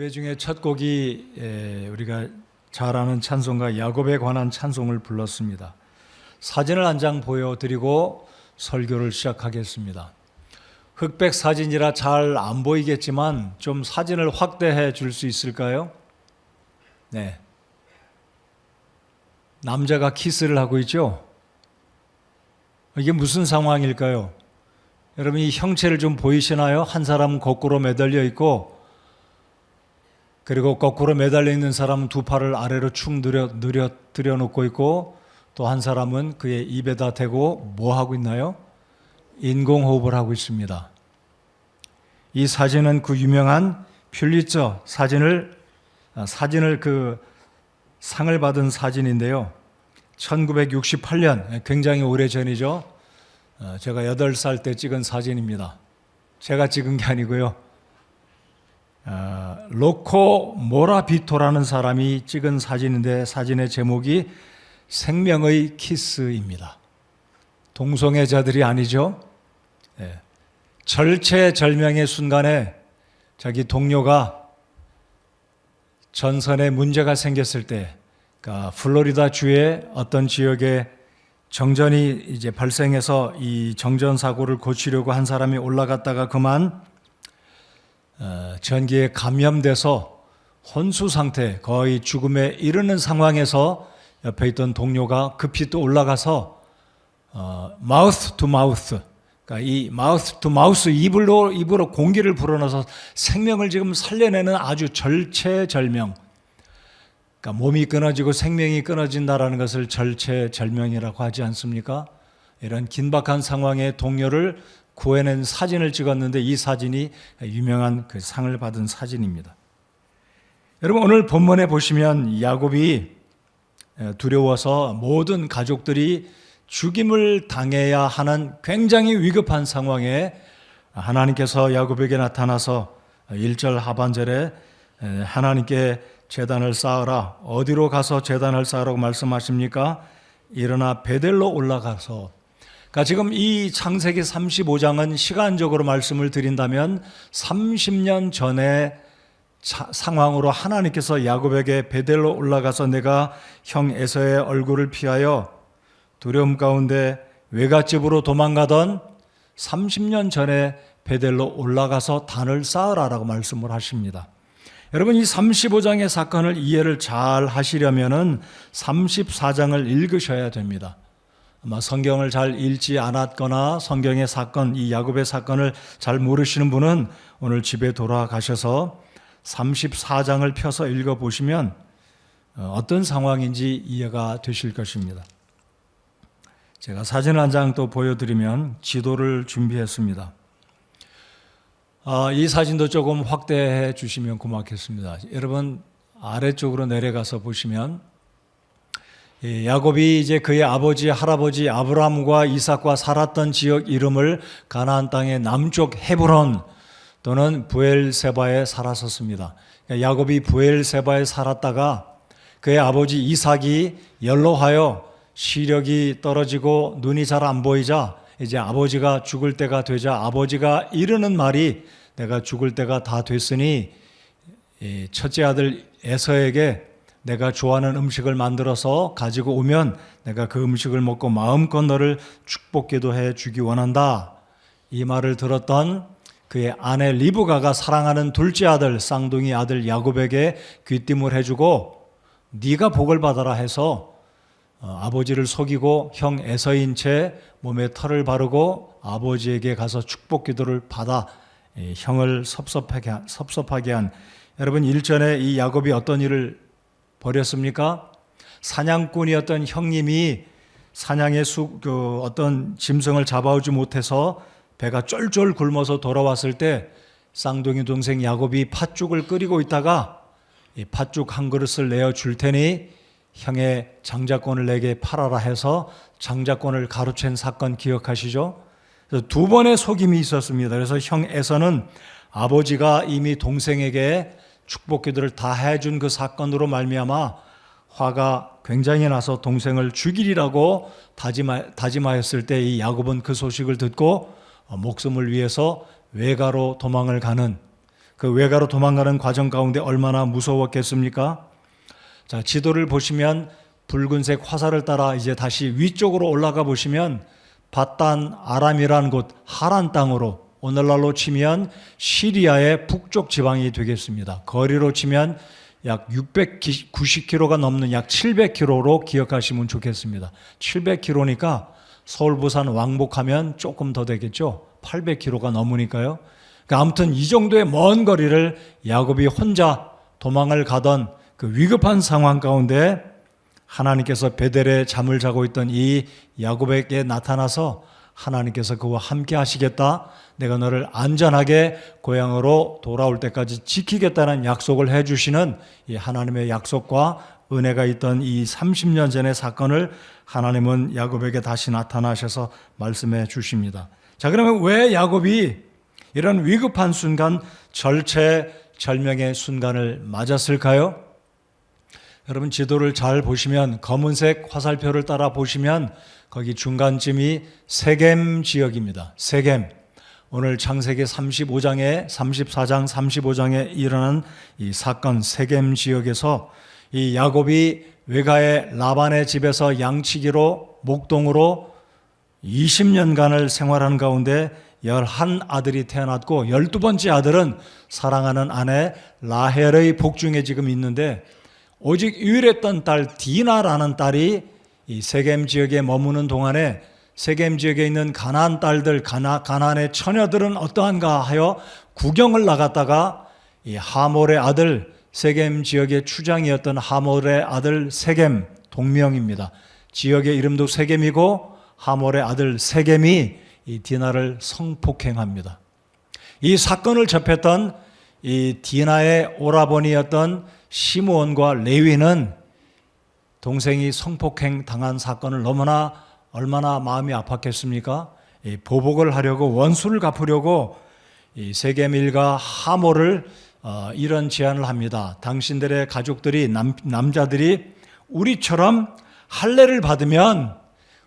예배 중에 첫 곡이 우리가 잘 아는 찬송가 야곱에 관한 찬송을 불렀습니다. 사진을 한 장 보여드리고 설교를 시작하겠습니다. 흑백 사진이라 잘 안 보이겠지만 좀 사진을 확대해 줄 수 있을까요? 네. 남자가 키스를 하고 있죠? 이게 무슨 상황일까요? 여러분 이 형체를 좀 보이시나요? 한 사람은 거꾸로 매달려 있고 그리고 거꾸로 매달려 있는 사람은 두 팔을 아래로 축 들여놓고 있고 또 한 사람은 그의 입에다 대고 뭐 하고 있나요? 인공호흡을 하고 있습니다. 이 사진은 그 유명한 퓰리처 사진을 그 상을 받은 사진인데요. 1968년 굉장히 오래전이죠. 제가 8살 때 찍은 사진입니다. 제가 찍은 게 아니고요. 로코 모라비토라는 사람이 찍은 사진인데 사진의 제목이 생명의 키스입니다. 동성애자들이 아니죠. 절체절명의 순간에 자기 동료가 전선에 문제가 생겼을 때, 그러니까 플로리다 주의 어떤 지역에 정전이 이제 발생해서 이 정전 사고를 고치려고 한 사람이 올라갔다가 그만 전기에 감염돼서 혼수 상태, 거의 죽음에 이르는 상황에서 옆에 있던 동료가 급히 또 올라가서 마우스 투 마우스, 그러니까 이 마우스 투 마우스 입으로 공기를 불어넣어서 생명을 지금 살려내는 아주 절체절명, 그러니까 몸이 끊어지고 생명이 끊어진다라는 것을 절체절명이라고 하지 않습니까? 이런 긴박한 상황에 동료를 구해낸 사진을 찍었는데 이 사진이 유명한 그 상을 받은 사진입니다. 여러분 오늘 본문에 보시면 야곱이 두려워서 모든 가족들이 죽임을 당해야 하는 굉장히 위급한 상황에 하나님께서 야곱에게 나타나서 1절 하반절에 하나님께 제단을 쌓으라. 어디로 가서 제단을 쌓으라고 말씀하십니까? 일어나 베델로 올라가서. 그러니까 지금 이 창세기 35장은 시간적으로 말씀을 드린다면 30년 전의 상황으로 하나님께서 야곱에게 베델로 올라가서 내가 형 에서의 얼굴을 피하여 두려움 가운데 외갓집으로 도망가던 30년 전에 베델로 올라가서 단을 쌓으라라고 말씀을 하십니다. 여러분 이 35장의 사건을 이해를 잘 하시려면은 34장을 읽으셔야 됩니다. 아마 성경을 잘 읽지 않았거나 성경의 사건, 이 야곱의 사건을 잘 모르시는 분은 오늘 집에 돌아가셔서 34장을 펴서 읽어보시면 어떤 상황인지 이해가 되실 것입니다. 제가 사진 한 장 또 보여드리면 지도를 준비했습니다. 이 사진도 조금 확대해 주시면 고맙겠습니다. 여러분 아래쪽으로 내려가서 보시면 야곱이 이제 그의 아버지, 할아버지 아브라함과 이삭과 살았던 지역 이름을 가나안 땅의 남쪽 헤브론 또는 부엘세바에 살았었습니다. 야곱이 부엘세바에 살았다가 그의 아버지 이삭이 연로하여 시력이 떨어지고 눈이 잘 안 보이자 이제 아버지가 죽을 때가 되자 아버지가 이르는 말이 내가 죽을 때가 다 됐으니 첫째 아들 에서에게 내가 좋아하는 음식을 만들어서 가지고 오면 내가 그 음식을 먹고 마음껏 너를 축복기도해 주기 원한다. 이 말을 들었던 그의 아내 리브가가 사랑하는 둘째 아들 쌍둥이 아들 야곱에게 귀띔을 해주고 네가 복을 받아라 해서 아버지를 속이고 형 에서인 채 몸에 털을 바르고 아버지에게 가서 축복 기도를 받아 형을 섭섭하게 한 여러분 일전에 이 야곱이 어떤 일을 벌였습니까? 사냥꾼이었던 형님이 사냥의 어떤 짐승을 잡아오지 못해서 배가 쫄쫄 굶어서 돌아왔을 때 쌍둥이 동생 야곱이 팥죽을 끓이고 있다가 이 팥죽 한 그릇을 내어줄 테니 형의 장자권을 내게 팔아라 해서 장자권을 가로챈 사건 기억하시죠? 두 번의 속임이 있었습니다. 그래서 형 에서는 아버지가 이미 동생에게 축복 기도를 다 해준 그 사건으로 말미암아 화가 굉장히 나서 동생을 죽이리라고 다짐하였을 때 이 야곱은 그 소식을 듣고 목숨을 위해서 외가로 도망을 가는 그 외가로 도망가는 과정 가운데 얼마나 무서웠겠습니까? 자, 지도를 보시면 붉은색 화살을 따라 이제 다시 위쪽으로 올라가 보시면 바단 아람이라는 곳 하란 땅으로, 오늘날로 치면 시리아의 북쪽 지방이 되겠습니다. 거리로 치면 약 690km가 넘는 약 700km로 기억하시면 좋겠습니다. 700km니까 서울 부산 왕복하면 조금 더 되겠죠. 800km가 넘으니까요. 그러니까 아무튼 이 정도의 먼 거리를 야곱이 혼자 도망을 가던 그 위급한 상황 가운데 하나님께서 베델에 잠을 자고 있던 이 야곱에게 나타나서 하나님께서 그와 함께 하시겠다, 내가 너를 안전하게 고향으로 돌아올 때까지 지키겠다는 약속을 해주시는 이 하나님의 약속과 은혜가 있던 이 30년 전의 사건을 하나님은 야곱에게 다시 나타나셔서 말씀해 주십니다. 자, 그러면 왜 야곱이 이런 위급한 순간, 절체절명의 순간을 맞았을까요? 여러분, 지도를 잘 보시면 검은색 화살표를 따라 보시면 거기 중간쯤이 세겜 지역입니다. 세겜. 오늘 창세기 34장 35장에 일어난 이 사건 세겜 지역에서 이 야곱이 외가의 라반의 집에서 양치기로 목동으로 20년간을 생활하는 가운데 11아들이 태어났고 12번째 아들은 사랑하는 아내 라헬의 복중에 지금 있는데 오직 유일했던 딸 디나라는 딸이 이 세겜 지역에 머무는 동안에 세겜 지역에 있는 가나안 딸들, 가나안의 처녀들은 어떠한가 하여 구경을 나갔다가 이 하몰의 아들, 세겜 지역의 추장이었던 하몰의 아들 세겜, 동명입니다. 지역의 이름도 세겜이고 하몰의 아들 세겜이 이 디나를 성폭행합니다. 이 사건을 접했던 이 디나의 오라버니였던 시므온과 레위는 동생이 성폭행 당한 사건을 얼마나 마음이 아팠겠습니까? 보복을 하려고, 원수를 갚으려고 이 세겜 일가 하몰을 이런 제안을 합니다. 당신들의 가족들이, 남자들이 우리처럼 할례를 받으면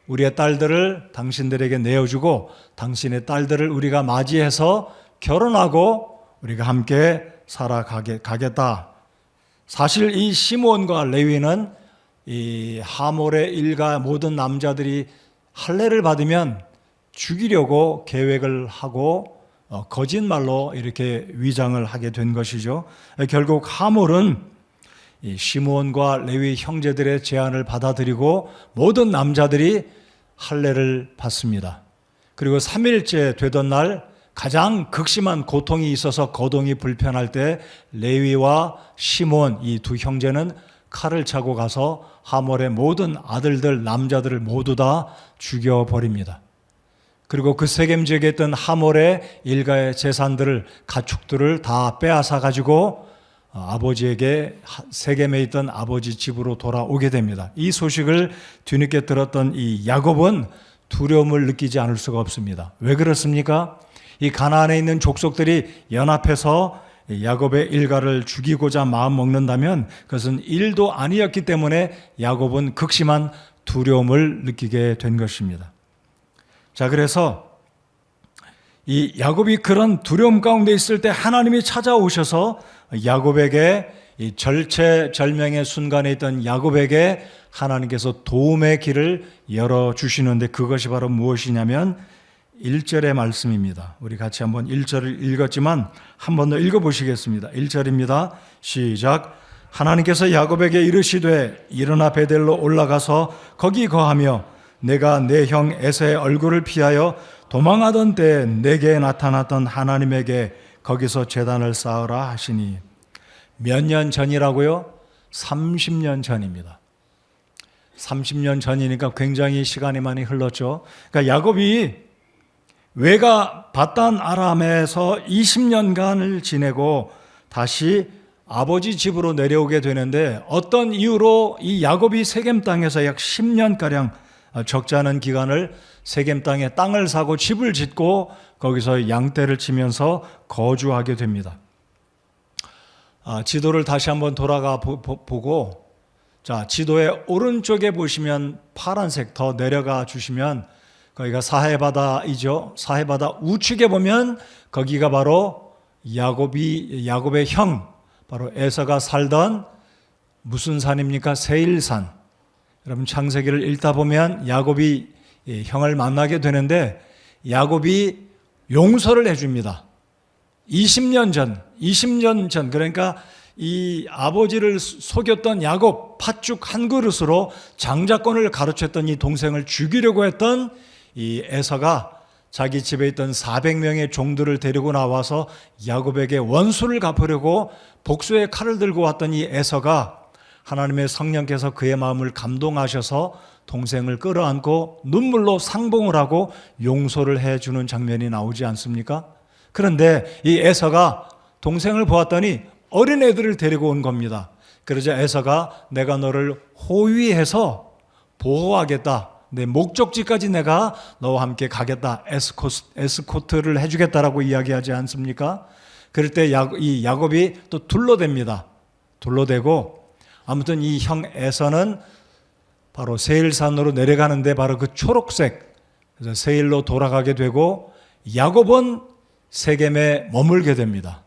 우리의 딸들을 당신들에게 내어주고 당신의 딸들을 우리가 맞이해서 결혼하고 우리가 함께 살아가겠다. 사실 이 시므온과 레위는 이 하몰의 일가 모든 남자들이 할례를 받으면 죽이려고 계획을 하고 거짓말로 이렇게 위장을 하게 된 것이죠. 결국 하몰은 이 시므온과 레위 형제들의 제안을 받아들이고 모든 남자들이 할례를 받습니다. 그리고 3일째 되던 날 가장 극심한 고통이 있어서 거동이 불편할 때 레위와 시므온 이 두 형제는 칼을 차고 가서 하몰의 모든 아들들, 남자들을 모두 다 죽여버립니다. 그리고 그 세겜 지역에 있던 하몰의 일가의 재산들을, 가축들을 다 빼앗아 가지고 아버지에게 세겜에 있던 아버지 집으로 돌아오게 됩니다. 이 소식을 뒤늦게 들었던 이 야곱은 두려움을 느끼지 않을 수가 없습니다. 왜 그렇습니까? 이 가나안에 있는 족속들이 연합해서 야곱의 일가를 죽이고자 마음 먹는다면 그것은 일도 아니었기 때문에 야곱은 극심한 두려움을 느끼게 된 것입니다. 자, 그래서 이 야곱이 그런 두려움 가운데 있을 때 하나님이 찾아오셔서 야곱에게, 이 절체절명의 순간에 있던 야곱에게 하나님께서 도움의 길을 열어주시는데 그것이 바로 무엇이냐면 1절의 말씀입니다. 우리 같이 한번 1절을 읽었지만 한 번 더 읽어보시겠습니다. 1절입니다. 시작. 하나님께서 야곱에게 이르시되 일어나 베델로 올라가서 거기 거하며 내가 내 형 에서의 얼굴을 피하여 도망하던 때에 내게 나타났던 하나님에게 거기서 제단을 쌓으라 하시니. 몇 년 전이라고요? 30년 전입니다. 30년 전이니까 굉장히 시간이 많이 흘렀죠. 그러니까 야곱이 외가 바단 아람에서 20년간을 지내고 다시 아버지 집으로 내려오게 되는데 어떤 이유로 이 야곱이 세겜 땅에서 약 10년가량 적지 않은 기간을 세겜 땅에 땅을 사고 집을 짓고 거기서 양떼를 치면서 거주하게 됩니다. 지도를 다시 한번 돌아가 보고, 자, 지도의 오른쪽에 보시면 파란색 더 내려가 주시면 거기가 사해바다이죠. 사해바다 우측에 보면 거기가 바로 야곱의 형 바로 에서가 살던 무슨 산입니까? 세일산. 여러분 창세기를 읽다 보면 야곱이 형을 만나게 되는데 야곱이 용서를 해줍니다. 20년 전 그러니까 이 아버지를 속였던 야곱 팥죽 한 그릇으로 장자권을 가르쳤던 이 동생을 죽이려고 했던 이 에서가 자기 집에 있던 400명의 종들을 데리고 나와서 야곱에게 원수를 갚으려고 복수의 칼을 들고 왔던 이 에서가 하나님의 성령께서 그의 마음을 감동하셔서 동생을 끌어안고 눈물로 상봉을 하고 용서를 해주는 장면이 나오지 않습니까? 그런데 이 에서가 동생을 보았더니 어린애들을 데리고 온 겁니다. 그러자 에서가 내가 너를 호위해서 보호하겠다. 내 목적지까지 내가 너와 함께 가겠다. 에스코트를 해주겠다라고 이야기하지 않습니까? 그럴 때 이 야곱이 또 둘러댑니다. 둘러대고 아무튼 이 형 에서는 바로 세일산으로 내려가는데 바로 그 초록색 그래서 세일로 돌아가게 되고 야곱은 세겜에 머물게 됩니다.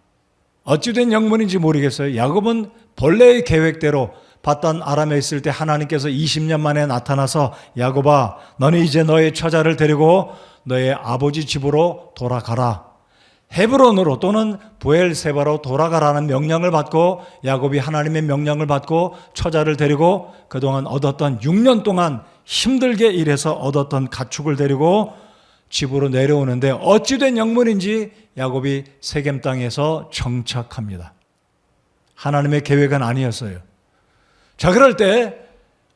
어찌된 영문인지 모르겠어요. 야곱은 본래의 계획대로 바단 아람에 있을 때 하나님께서 20년 만에 나타나서 야곱아 너는 이제 너의 처자를 데리고 너의 아버지 집으로 돌아가라. 헤브론으로 또는 부엘세바로 돌아가라는 명령을 받고 야곱이 하나님의 명령을 받고 처자를 데리고 그동안 얻었던 6년 동안 힘들게 일해서 얻었던 가축을 데리고 집으로 내려오는데 어찌된 영문인지 야곱이 세겜 땅에서 정착합니다. 하나님의 계획은 아니었어요. 자, 그럴 때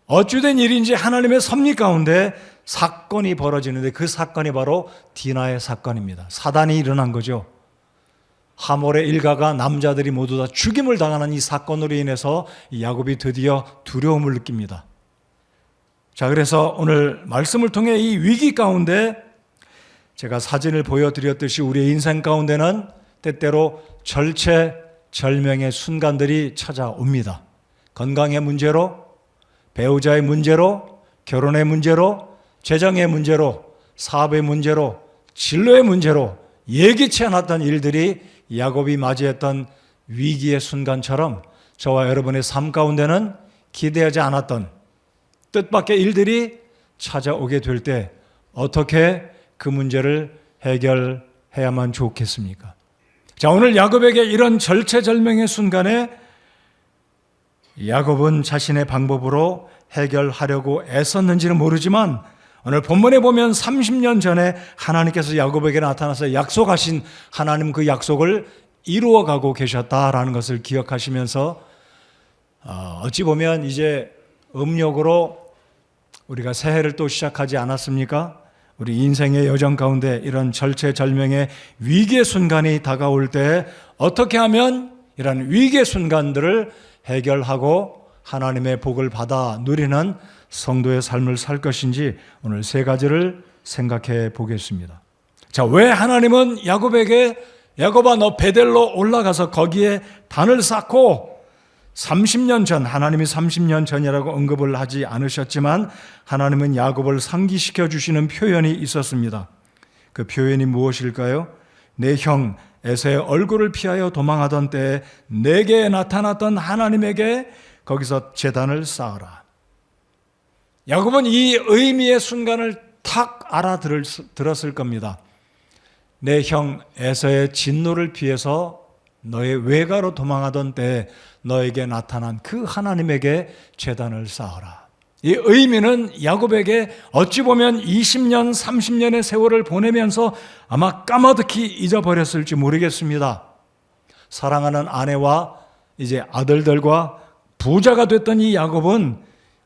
어찌된 일인지 하나님의 섭리 가운데 사건이 벌어지는데 그 사건이 바로 디나의 사건입니다. 사단이 일어난 거죠. 하몰의 일가가 남자들이 모두 다 죽임을 당하는 이 사건으로 인해서 야곱이 드디어 두려움을 느낍니다. 자, 그래서 오늘 말씀을 통해 이 위기 가운데 제가 사진을 보여드렸듯이 우리의 인생 가운데는 때때로 절체절명의 순간들이 찾아옵니다. 건강의 문제로, 배우자의 문제로, 결혼의 문제로, 재정의 문제로, 사업의 문제로, 진로의 문제로 예기치 않았던 일들이 야곱이 맞이했던 위기의 순간처럼 저와 여러분의 삶 가운데는 기대하지 않았던 뜻밖의 일들이 찾아오게 될 때 어떻게 그 문제를 해결해야만 좋겠습니까? 자, 오늘 야곱에게 이런 절체절명의 순간에 야곱은 자신의 방법으로 해결하려고 애썼는지는 모르지만 오늘 본문에 보면 30년 전에 하나님께서 야곱에게 나타나서 약속하신 하나님 그 약속을 이루어가고 계셨다라는 것을 기억하시면서 어찌 보면 이제 음력으로 우리가 새해를 또 시작하지 않았습니까? 우리 인생의 여정 가운데 이런 절체절명의 위기의 순간이 다가올 때 어떻게 하면 이런 위기의 순간들을 해결하고 하나님의 복을 받아 누리는 성도의 삶을 살 것인지 오늘 세 가지를 생각해 보겠습니다. 자, 왜 하나님은 야곱에게 야곱아 너 베델로 올라가서 거기에 단을 쌓고 30년 전, 하나님이 30년 전이라고 언급을 하지 않으셨지만 하나님은 야곱을 상기시켜 주시는 표현이 있었습니다. 그 표현이 무엇일까요? 내 형 에서의 얼굴을 피하여 도망하던 때에 내게 나타났던 하나님에게 거기서 제단을 쌓아라. 야곱은 이 의미의 순간을 탁 알아들었을 겁니다. 내 형 에서의 진노를 피해서 너의 외가로 도망하던 때에 너에게 나타난 그 하나님에게 제단을 쌓아라. 이 의미는 야곱에게 어찌 보면 20년, 30년의 세월을 보내면서 아마 까마득히 잊어버렸을지 모르겠습니다. 사랑하는 아내와 이제 아들들과 부자가 됐던 이 야곱은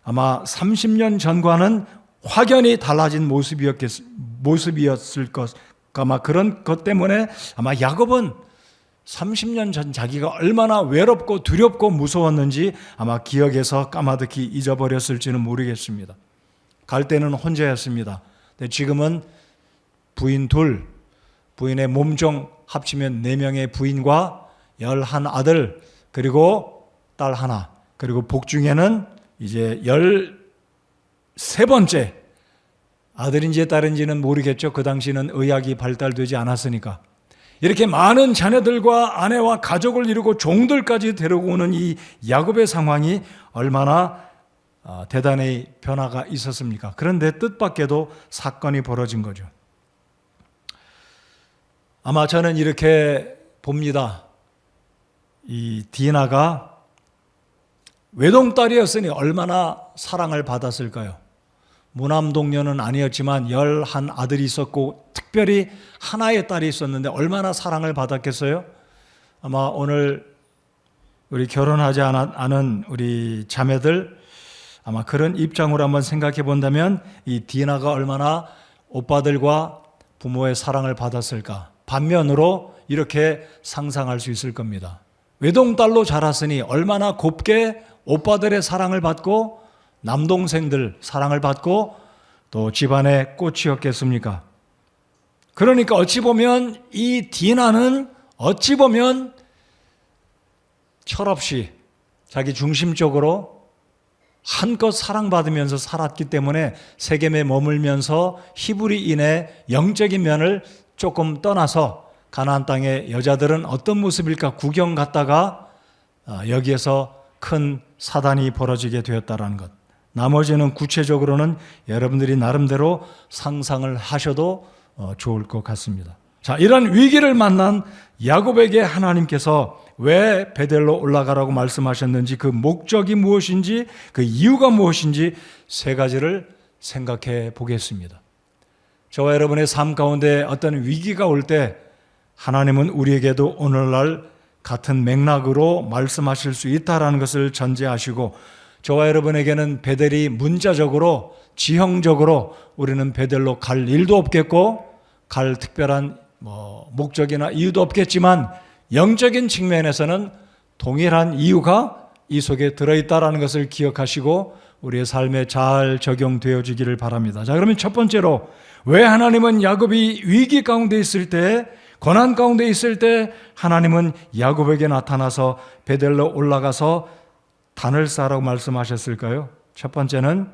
아마 30년 전과는 확연히 달라진 모습이었을 것, 아마 그런 것 때문에 아마 야곱은 30년 전 자기가 얼마나 외롭고 두렵고 무서웠는지 아마 기억에서 까마득히 잊어버렸을지는 모르겠습니다. 갈 때는 혼자였습니다. 근데 지금은 부인 둘, 부인의 몸종 합치면 4명의 부인과 11 아들, 그리고 딸 하나, 그리고 복중에는 이제 13번째 아들인지 딸인지는 모르겠죠. 그 당시는 의학이 발달되지 않았으니까. 이렇게 많은 자녀들과 아내와 가족을 이루고 종들까지 데리고 오는 이 야곱의 상황이 얼마나 대단히 변화가 있었습니까? 그런데 뜻밖에도 사건이 벌어진 거죠. 아마 저는 이렇게 봅니다. 이 디나가 외동딸이었으니 얼마나 사랑을 받았을까요? 무남동녀는 아니었지만 11 아들이 있었고 특별히 하나의 딸이 있었는데 얼마나 사랑을 받았겠어요? 아마 오늘 우리 결혼하지 않은 우리 자매들 아마 그런 입장으로 한번 생각해 본다면 이 디나가 얼마나 오빠들과 부모의 사랑을 받았을까? 반면으로 이렇게 상상할 수 있을 겁니다. 외동딸로 자랐으니 얼마나 곱게 오빠들의 사랑을 받고 남동생들 사랑을 받고 또 집안의 꽃이었겠습니까? 그러니까 어찌 보면 이 디나는 어찌 보면 철없이 자기 중심적으로 한껏 사랑받으면서 살았기 때문에 세겜에 머물면서 히브리인의 영적인 면을 조금 떠나서 가나안 땅의 여자들은 어떤 모습일까 구경 갔다가 여기에서 큰 사단이 벌어지게 되었다는 것. 나머지는 구체적으로는 여러분들이 나름대로 상상을 하셔도 좋을 것 같습니다. 자, 이런 위기를 만난 야곱에게 하나님께서 왜 베델로 올라가라고 말씀하셨는지 그 목적이 무엇인지 그 이유가 무엇인지 세 가지를 생각해 보겠습니다. 저와 여러분의 삶 가운데 어떤 위기가 올 때 하나님은 우리에게도 오늘날 같은 맥락으로 말씀하실 수 있다는 것을 전제하시고 저와 여러분에게는 베델이 문자적으로 지형적으로 우리는 베델로 갈 일도 없겠고 갈 특별한 목적이나 이유도 없겠지만 영적인 측면에서는 동일한 이유가 이 속에 들어있다는 것을 기억하시고 우리의 삶에 잘 적용되어지기를 바랍니다. 자, 그러면 첫 번째로 왜 하나님은 야곱이 위기 가운데 있을 때 고난 가운데 있을 때 하나님은 야곱에게 나타나서 베델로 올라가서 단을 쌓으라고 말씀하셨을까요? 첫 번째는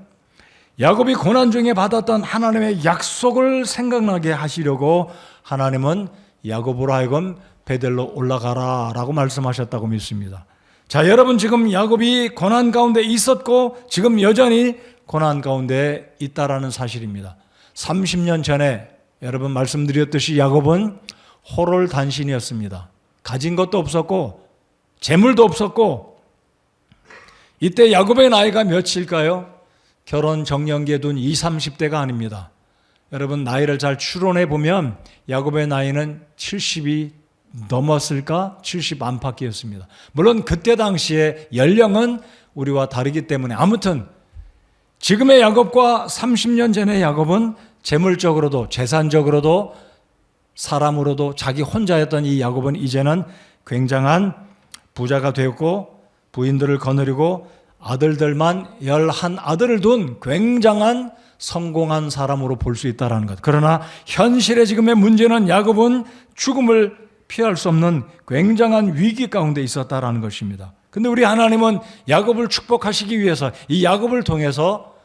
야곱이 고난 중에 받았던 하나님의 약속을 생각나게 하시려고 하나님은 야곱으로 하여금 베델로 올라가라 라고 말씀하셨다고 믿습니다. 자, 여러분 지금 야곱이 고난 가운데 있었고 지금 여전히 고난 가운데 있다라는 사실입니다. 30년 전에 여러분 말씀드렸듯이 야곱은 호롤단신이었습니다. 가진 것도 없었고 재물도 없었고 이때 야곱의 나이가 몇일까요? 결혼 정년기에 둔 20, 30대가 아닙니다. 여러분 나이를 잘 추론해 보면 야곱의 나이는 70이 넘었을까? 70 안팎이었습니다. 물론 그때 당시에 연령은 우리와 다르기 때문에 아무튼 지금의 야곱과 30년 전의 야곱은 재물적으로도 재산적으로도 사람으로도 자기 혼자였던 이 야곱은 이제는 굉장한 부자가 되었고 부인들을 거느리고 아들들만 11 아들을 둔 굉장한 성공한 사람으로 볼 수 있다는 것. 그러나 현실의 지금의 문제는 야곱은 죽음을 피할 수 없는 굉장한 위기 가운데 있었다는 것입니다. 근데 우리 하나님은 야곱을 축복하시기 위해서 이 야곱을 통해서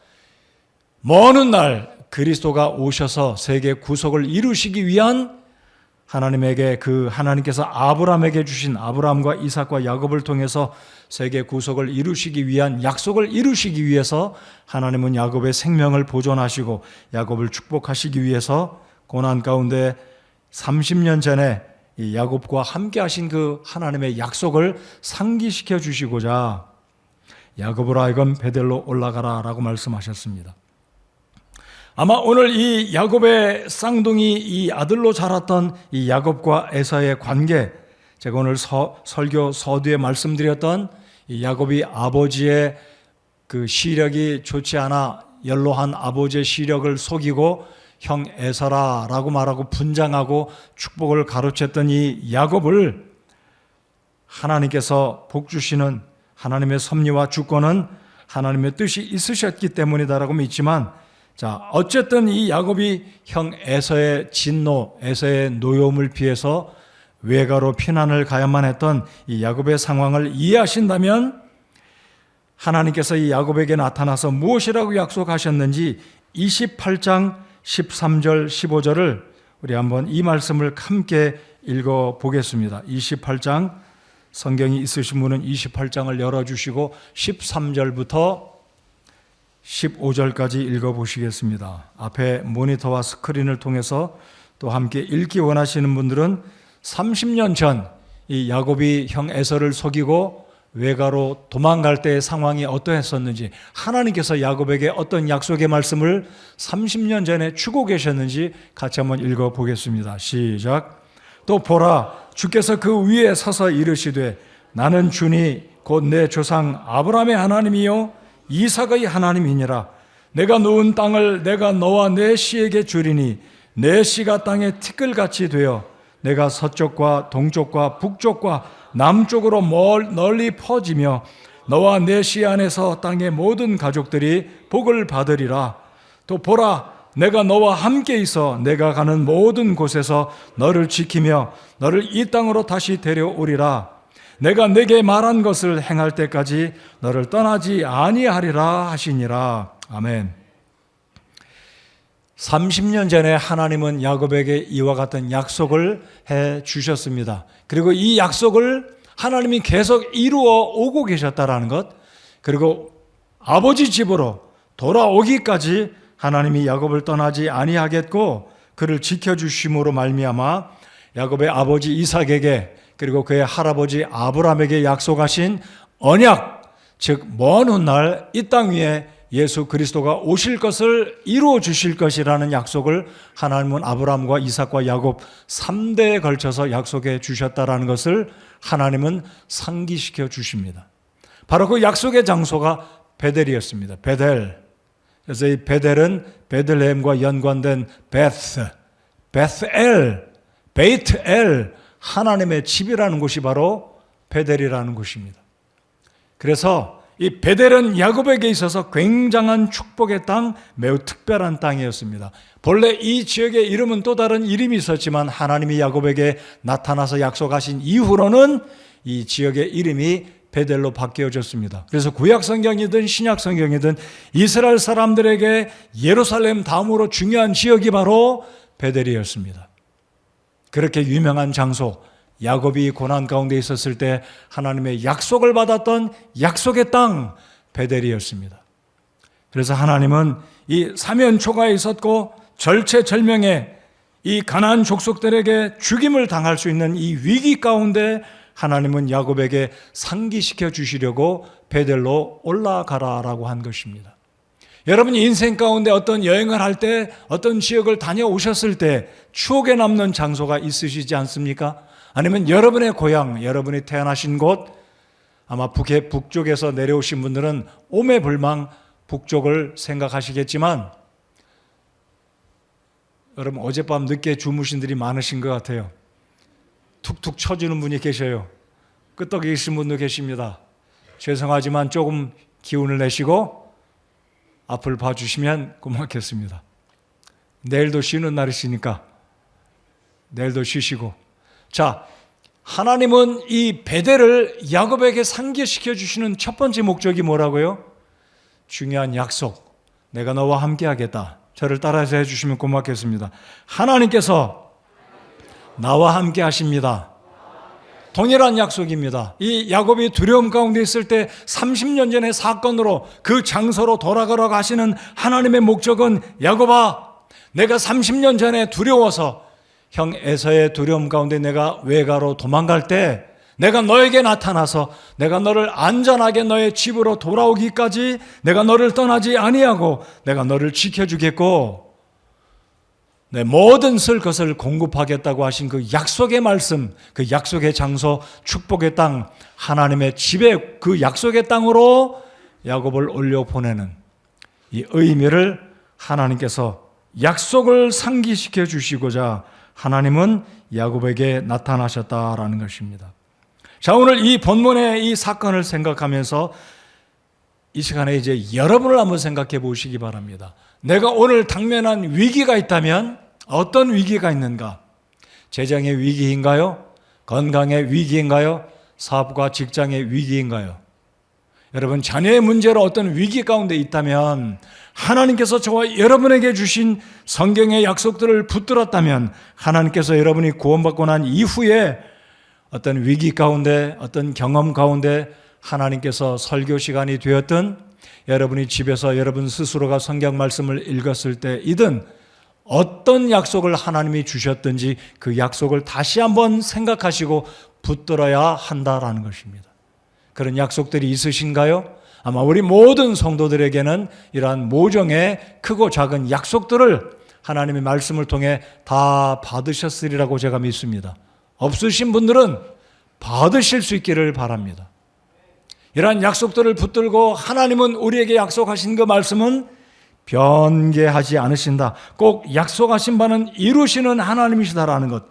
먼 훗날 그리스도가 오셔서 세계 구속을 이루시기 위한 하나님에게 하나님께서 아브라함에게 주신 아브라함과 이삭과 야곱을 통해서 세계 구속을 이루시기 위한 약속을 이루시기 위해서 하나님은 야곱의 생명을 보존하시고 야곱을 축복하시기 위해서 고난 가운데 30년 전에 이 야곱과 함께 하신 그 하나님의 약속을 상기시켜 주시고자 야곱으로 하여금 베델로 올라가라 라고 말씀하셨습니다. 아마 오늘 이 야곱의 쌍둥이 이 아들로 자랐던 이 야곱과 에사의 관계, 제가 오늘 설교 서두에 말씀드렸던 이 야곱이 아버지의 그 시력이 좋지 않아 연로한 아버지의 시력을 속이고 형 에사라라고 말하고 분장하고 축복을 가로챘던 이 야곱을 하나님께서 복 주시는 하나님의 섭리와 주권은 하나님의 뜻이 있으셨기 때문이다라고 믿지만 자, 어쨌든 이 야곱이 형 에서의 진노, 에서의 노여움을 피해서 외가로 피난을 가야만 했던 이 야곱의 상황을 이해하신다면 하나님께서 이 야곱에게 나타나서 무엇이라고 약속하셨는지 28장 13절, 15절을 우리 한번 이 말씀을 함께 읽어보겠습니다. 28장, 성경이 있으신 분은 28장을 열어주시고 13절부터 15절까지 읽어보시겠습니다. 앞에 모니터와 스크린을 통해서 또 함께 읽기 원하시는 분들은 30년 전 이 야곱이 형 에서를 속이고 외가로 도망갈 때의 상황이 어떠했었는지, 하나님께서 야곱에게 어떤 약속의 말씀을 30년 전에 주고 계셨는지 같이 한번 읽어보겠습니다. 시작. 또 보라, 주께서 그 위에 서서 이르시되 나는 주니 곧 내 조상 아브라함의 하나님이요 이삭의 하나님이니라. 내가 누운 땅을 내가 너와 내 씨에게 주리니 내 씨가 땅에 티끌같이 되어 내가 서쪽과 동쪽과 북쪽과 남쪽으로 널리 퍼지며 너와 내 씨 안에서 땅의 모든 가족들이 복을 받으리라. 또 보라, 내가 너와 함께 있어 내가 가는 모든 곳에서 너를 지키며 너를 이 땅으로 다시 데려오리라. 내가 내게 말한 것을 행할 때까지 너를 떠나지 아니하리라 하시니라. 아멘. 30년 전에 하나님은 야곱에게 이와 같은 약속을 해 주셨습니다. 그리고 이 약속을 하나님이 계속 이루어 오고 계셨다라는 것, 그리고 아버지 집으로 돌아오기까지 하나님이 야곱을 떠나지 아니하겠고 그를 지켜주심으로 말미암아 야곱의 아버지 이삭에게 그리고 그의 할아버지 아브라함에게 약속하신 언약, 즉 먼 훗날 이 땅 위에 예수 그리스도가 오실 것을 이루어 주실 것이라는 약속을 하나님은 아브라함과 이삭과 야곱 3대에 걸쳐서 약속해 주셨다라는 것을 하나님은 상기시켜 주십니다. 바로 그 약속의 장소가 베델이었습니다. 베델. 그래서 이 베델은 베들레헴과 연관된 베스엘, 베이트엘, 하나님의 집이라는 곳이 바로 베델이라는 곳입니다. 그래서 이 베델은 야곱에게 있어서 굉장한 축복의 땅, 매우 특별한 땅이었습니다. 본래 이 지역의 이름은 또 다른 이름이 있었지만 하나님이 야곱에게 나타나서 약속하신 이후로는 이 지역의 이름이 베델로 바뀌어졌습니다. 그래서 구약 성경이든 신약 성경이든 이스라엘 사람들에게 예루살렘 다음으로 중요한 지역이 바로 베델이었습니다. 그렇게 유명한 장소, 야곱이 고난 가운데 있었을 때 하나님의 약속을 받았던 약속의 땅 베델이었습니다. 그래서 하나님은 이 사면초가 있었고 절체절명의 이 가나안 족속들에게 죽임을 당할 수 있는 이 위기 가운데 하나님은 야곱에게 상기시켜 주시려고 베델로 올라가라라고 한 것입니다. 여러분이 인생 가운데 어떤 여행을 할 때, 어떤 지역을 다녀오셨을 때 추억에 남는 장소가 있으시지 않습니까? 아니면 여러분의 고향, 여러분이 태어나신 곳, 아마 북쪽에서 내려오신 분들은 오매불망 북쪽을 생각하시겠지만 여러분 어젯밤 늦게 주무신 분들이 많으신 것 같아요. 툭툭 쳐주는 분이 계셔요. 끄떡이 계신 분도 계십니다. 죄송하지만 조금 기운을 내시고 앞을 봐주시면 고맙겠습니다. 내일도 쉬는 날이시니까 내일도 쉬시고. 자, 하나님은 이 베델을 야곱에게 상기시켜 주시는 첫 번째 목적이 뭐라고요? 중요한 약속. 내가 너와 함께 하겠다. 저를 따라서 해주시면 고맙겠습니다. 하나님께서 나와 함께 하십니다. 동일한 약속입니다. 이 야곱이 두려움 가운데 있을 때 30년 전의 사건으로 그 장소로 돌아가라고 하시는 하나님의 목적은 야곱아, 내가 30년 전에 두려워서 형 에서의 두려움 가운데 내가 외가로 도망갈 때 내가 너에게 나타나서 내가 너를 안전하게 너의 집으로 돌아오기까지 내가 너를 떠나지 아니하고 내가 너를 지켜주겠고 내 모든 쓸 것을 공급하겠다고 하신 그 약속의 말씀, 그 약속의 장소, 축복의 땅, 하나님의 집에 그 약속의 땅으로 야곱을 올려보내는 이 의미를 하나님께서 약속을 상기시켜 주시고자 하나님은 야곱에게 나타나셨다라는 것입니다. 자, 오늘 이 본문의 이 사건을 생각하면서 이 시간에 이제 여러분을 한번 생각해 보시기 바랍니다. 내가 오늘 당면한 위기가 있다면 어떤 위기가 있는가? 재정의 위기인가요? 건강의 위기인가요? 사업과 직장의 위기인가요? 여러분, 자녀의 문제로 어떤 위기 가운데 있다면 하나님께서 저와 여러분에게 주신 성경의 약속들을 붙들었다면 하나님께서 여러분이 구원받고 난 이후에 어떤 위기 가운데, 어떤 경험 가운데 하나님께서 설교 시간이 되었든 여러분이 집에서 여러분 스스로가 성경 말씀을 읽었을 때이든 어떤 약속을 하나님이 주셨든지 그 약속을 다시 한번 생각하시고 붙들어야 한다라는 것입니다. 그런 약속들이 있으신가요? 아마 우리 모든 성도들에게는 이러한 모종의 크고 작은 약속들을 하나님의 말씀을 통해 다 받으셨으리라고 제가 믿습니다. 없으신 분들은 받으실 수 있기를 바랍니다. 이러한 약속들을 붙들고 하나님은 우리에게 약속하신 그 말씀은 변개하지 않으신다. 꼭 약속하신 바는 이루시는 하나님이시다라는 것.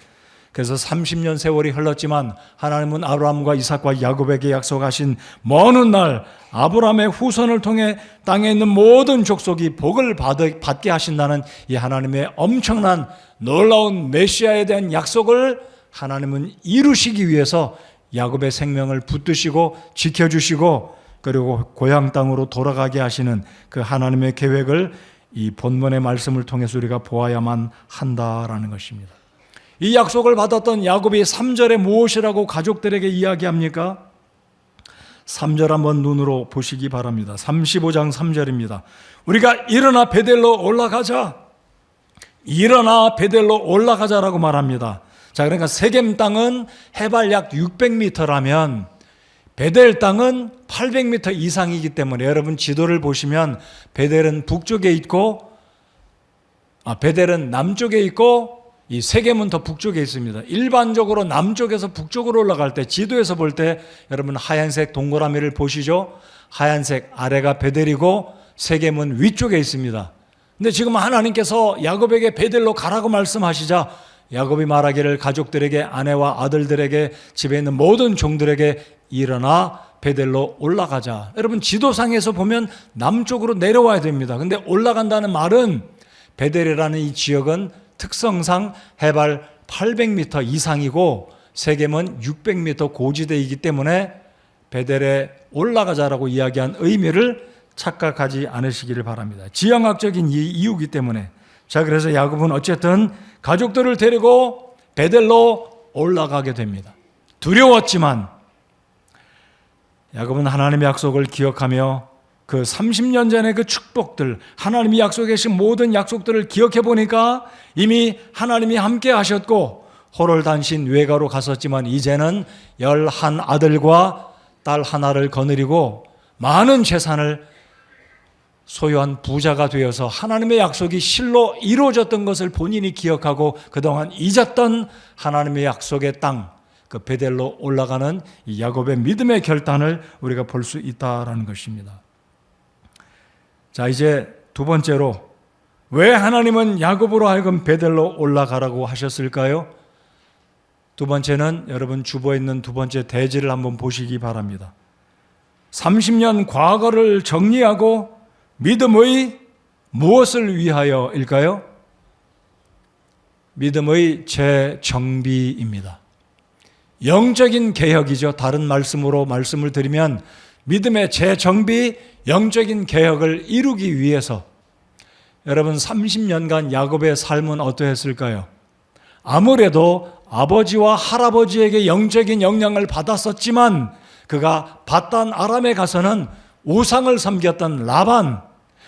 그래서 30년 세월이 흘렀지만 하나님은 아브라함과 이삭과 야곱에게 약속하신 먼 훗날 아브라함의 후손을 통해 땅에 있는 모든 족속이 복을 받게 하신다는 이 하나님의 엄청난 놀라운 메시아에 대한 약속을 하나님은 이루시기 위해서 야곱의 생명을 붙드시고 지켜주시고 그리고 고향 땅으로 돌아가게 하시는 그 하나님의 계획을 이 본문의 말씀을 통해서 우리가 보아야만 한다라는 것입니다. 이 약속을 받았던 야곱이 3절에 무엇이라고 가족들에게 이야기합니까? 3절 한번 눈으로 보시기 바랍니다. 35장 3절입니다. 우리가 일어나 베델로 올라가자. 일어나 베델로 올라가자라고 말합니다. 자, 그러니까 세겜 땅은 해발 약 600m라면 베델 땅은 800m 이상이기 때문에 여러분 지도를 보시면 베델은 북쪽에 있고 베델은 남쪽에 있고 이 세겜은 더 북쪽에 있습니다. 일반적으로 남쪽에서 북쪽으로 올라갈 때 지도에서 볼 때 여러분 하얀색 동그라미를 보시죠. 하얀색 아래가 베델이고 세겜은 위쪽에 있습니다. 근데 지금 하나님께서 야곱에게 베델로 가라고 말씀하시자 야곱이 말하기를 가족들에게 아내와 아들들에게 집에 있는 모든 종들에게 일어나 베델로 올라가자. 여러분 지도상에서 보면 남쪽으로 내려와야 됩니다. 근데 올라간다는 말은 베델이라는 이 지역은 특성상 해발 800m 이상이고 세겜은 600m 고지대이기 때문에 베델에 올라가자라고 이야기한 의미를 착각하지 않으시기를 바랍니다. 지형학적인 이유이기 때문에. 자, 그래서 야곱은 어쨌든 가족들을 데리고 베델로 올라가게 됩니다. 두려웠지만 야곱은 하나님의 약속을 기억하며 그 30년 전의 그 축복들, 하나님이 약속해 주신 모든 약속들을 기억해 보니까 이미 하나님이 함께 하셨고 호롤단신 외가로 갔었지만 이제는 11 아들과 딸 하나를 거느리고 많은 재산을 소유한 부자가 되어서 하나님의 약속이 실로 이루어졌던 것을 본인이 기억하고 그동안 잊었던 하나님의 약속의 땅, 그 베델로 올라가는 이 야곱의 믿음의 결단을 우리가 볼 수 있다라는 것입니다. 자, 이제 두 번째로 왜 하나님은 야곱으로 하여금 베델로 올라가라고 하셨을까요? 두 번째는 여러분 주보에 있는 두 번째 대지를 한번 보시기 바랍니다. 30년 과거를 정리하고 믿음의 무엇을 위하여일까요? 믿음의 재정비입니다. 영적인 개혁이죠. 다른 말씀으로 말씀을 드리면 믿음의 재정비, 영적인 개혁을 이루기 위해서 여러분 30년간 야곱의 삶은 어떠했을까요? 아무래도 아버지와 할아버지에게 영적인 영향을 받았었지만 그가 밧단 아람에 가서는 우상을 섬겼던 라반,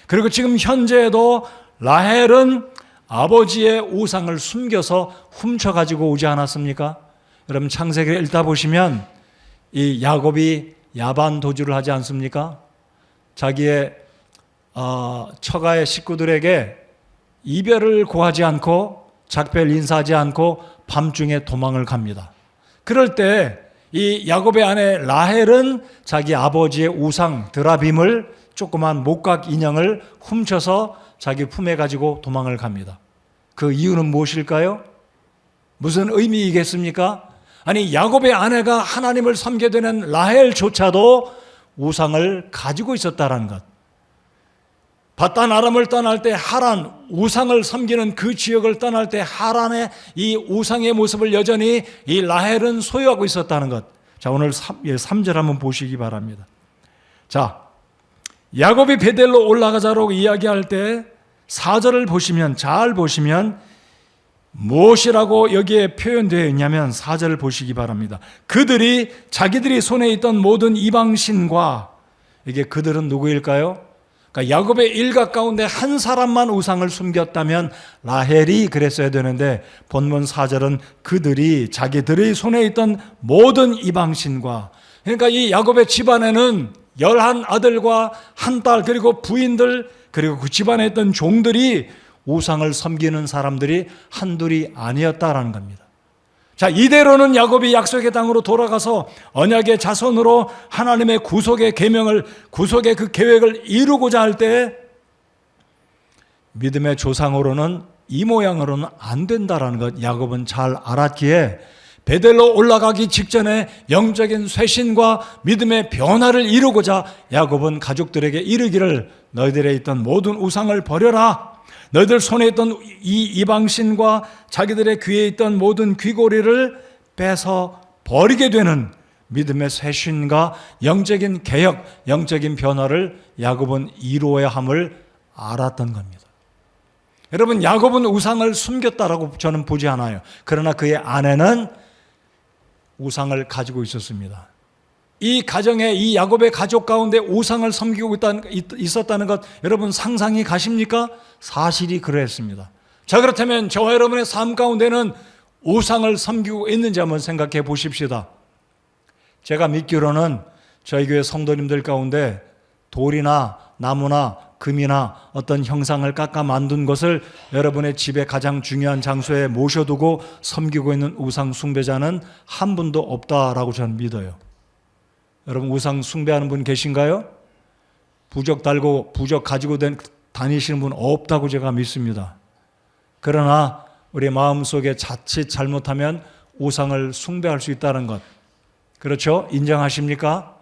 그리고 지금 현재에도 라헬은 아버지의 우상을 숨겨서 훔쳐가지고 오지 않았습니까? 여러분 창세기를 읽다 보시면 이 야곱이 야반 도주를 하지 않습니까? 자기의 처가의 식구들에게 이별을 고하지 않고 작별 인사하지 않고 밤중에 도망을 갑니다. 그럴 때 이 야곱의 아내 라헬은 자기 아버지의 우상 드라빔을 조그만 목각 인형을 훔쳐서 자기 품에 가지고 도망을 갑니다. 그 이유는 무엇일까요? 무슨 의미이겠습니까? 아니 야곱의 아내가 하나님을 섬게 되는 라헬조차도 우상을 가지고 있었다라는 것. 밧단 아람을 떠날 때 하란, 우상을 섬기는 그 지역을 떠날 때 하란의 이 우상의 모습을 여전히 이 라헬은 소유하고 있었다는 것. 자, 오늘 3절 한번 보시기 바랍니다. 자, 야곱이 베델로 올라가자라고 이야기할 때 4절을 보시면, 잘 보시면 무엇이라고 여기에 표현되어 있냐면 4절을 보시기 바랍니다. 그들이 자기들이 손에 있던 모든 이방신과, 이게 그들은 누구일까요? 그러니까 야곱의 일가 가운데 한 사람만 우상을 숨겼다면 라헬이 그랬어야 되는데 본문 4절은 그들이 자기들의 손에 있던 모든 이방신과, 그러니까 이 야곱의 집안에는 11 아들과 한 딸, 그리고 부인들, 그리고 그 집안에 있던 종들이 우상을 섬기는 사람들이 한둘이 아니었다라는 겁니다. 자, 이대로는 야곱이 약속의 땅으로 돌아가서 언약의 자손으로 하나님의 구속의 계명을, 구속의 그 계획을 이루고자 할 때 믿음의 조상으로는 이 모양으로는 안 된다라는 것 야곱은 잘 알았기에 베델로 올라가기 직전에 영적인 쇄신과 믿음의 변화를 이루고자 야곱은 가족들에게 이르기를 너희들에 있던 모든 우상을 버려라. 너희들 손에 있던 이 이방신과 자기들의 귀에 있던 모든 귀고리를 빼서 버리게 되는 믿음의 쇄신과 영적인 개혁, 영적인 변화를 야곱은 이루어야 함을 알았던 겁니다. 여러분, 야곱은 우상을 숨겼다라고 저는 보지 않아요. 그러나 그의 아내는 우상을 가지고 있었습니다. 이 가정에, 이 야곱의 가족 가운데 우상을 섬기고 있었다는 것 여러분 상상이 가십니까? 사실이 그랬습니다. 자, 그렇다면 저와 여러분의 삶 가운데는 우상을 섬기고 있는지 한번 생각해 보십시다. 제가 믿기로는 저희 교회 성도님들 가운데 돌이나 나무나 금이나 어떤 형상을 깎아 만든 것을 여러분의 집에 가장 중요한 장소에 모셔두고 섬기고 있는 우상 숭배자는 한 분도 없다라고 저는 믿어요. 여러분, 우상 숭배하는 분 계신가요? 부적 달고 부적 가지고 다니시는 분 없다고 제가 믿습니다. 그러나 우리 마음속에 자칫 잘못하면 우상을 숭배할 수 있다는 것, 그렇죠? 인정하십니까?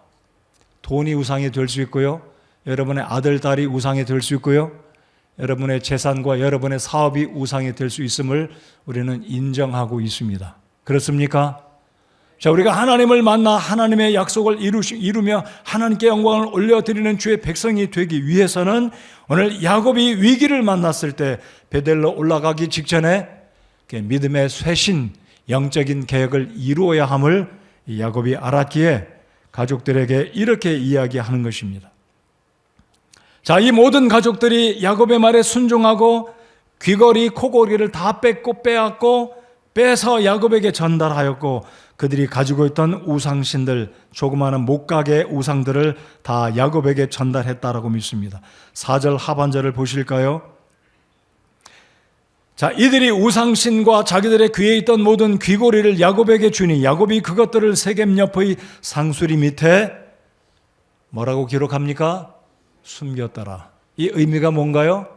돈이 우상이 될 수 있고요, 여러분의 아들, 딸이 우상이 될 수 있고요, 여러분의 재산과 여러분의 사업이 우상이 될 수 있음을 우리는 인정하고 있습니다. 그렇습니까? 자, 우리가 하나님을 만나 하나님의 약속을 이루며 하나님께 영광을 올려드리는 주의 백성이 되기 위해서는 오늘 야곱이 위기를 만났을 때 베델로 올라가기 직전에 믿음의 쇄신, 영적인 개혁을 이루어야 함을 야곱이 알았기에 가족들에게 이렇게 이야기하는 것입니다. 자, 이 모든 가족들이 야곱의 말에 순종하고 귀걸이, 코걸이를 다 빼앗고 빼서 야곱에게 전달하였고, 그들이 가지고 있던 우상신들, 조그마한 목각의 우상들을 다 야곱에게 전달했다라고 믿습니다. 4절 하반절을 보실까요? 자, 이들이 우상신과 자기들의 귀에 있던 모든 귀고리를 야곱에게 주니 야곱이 그것들을 세겜 옆의 상수리 밑에 뭐라고 기록합니까? 숨겼더라. 이 의미가 뭔가요?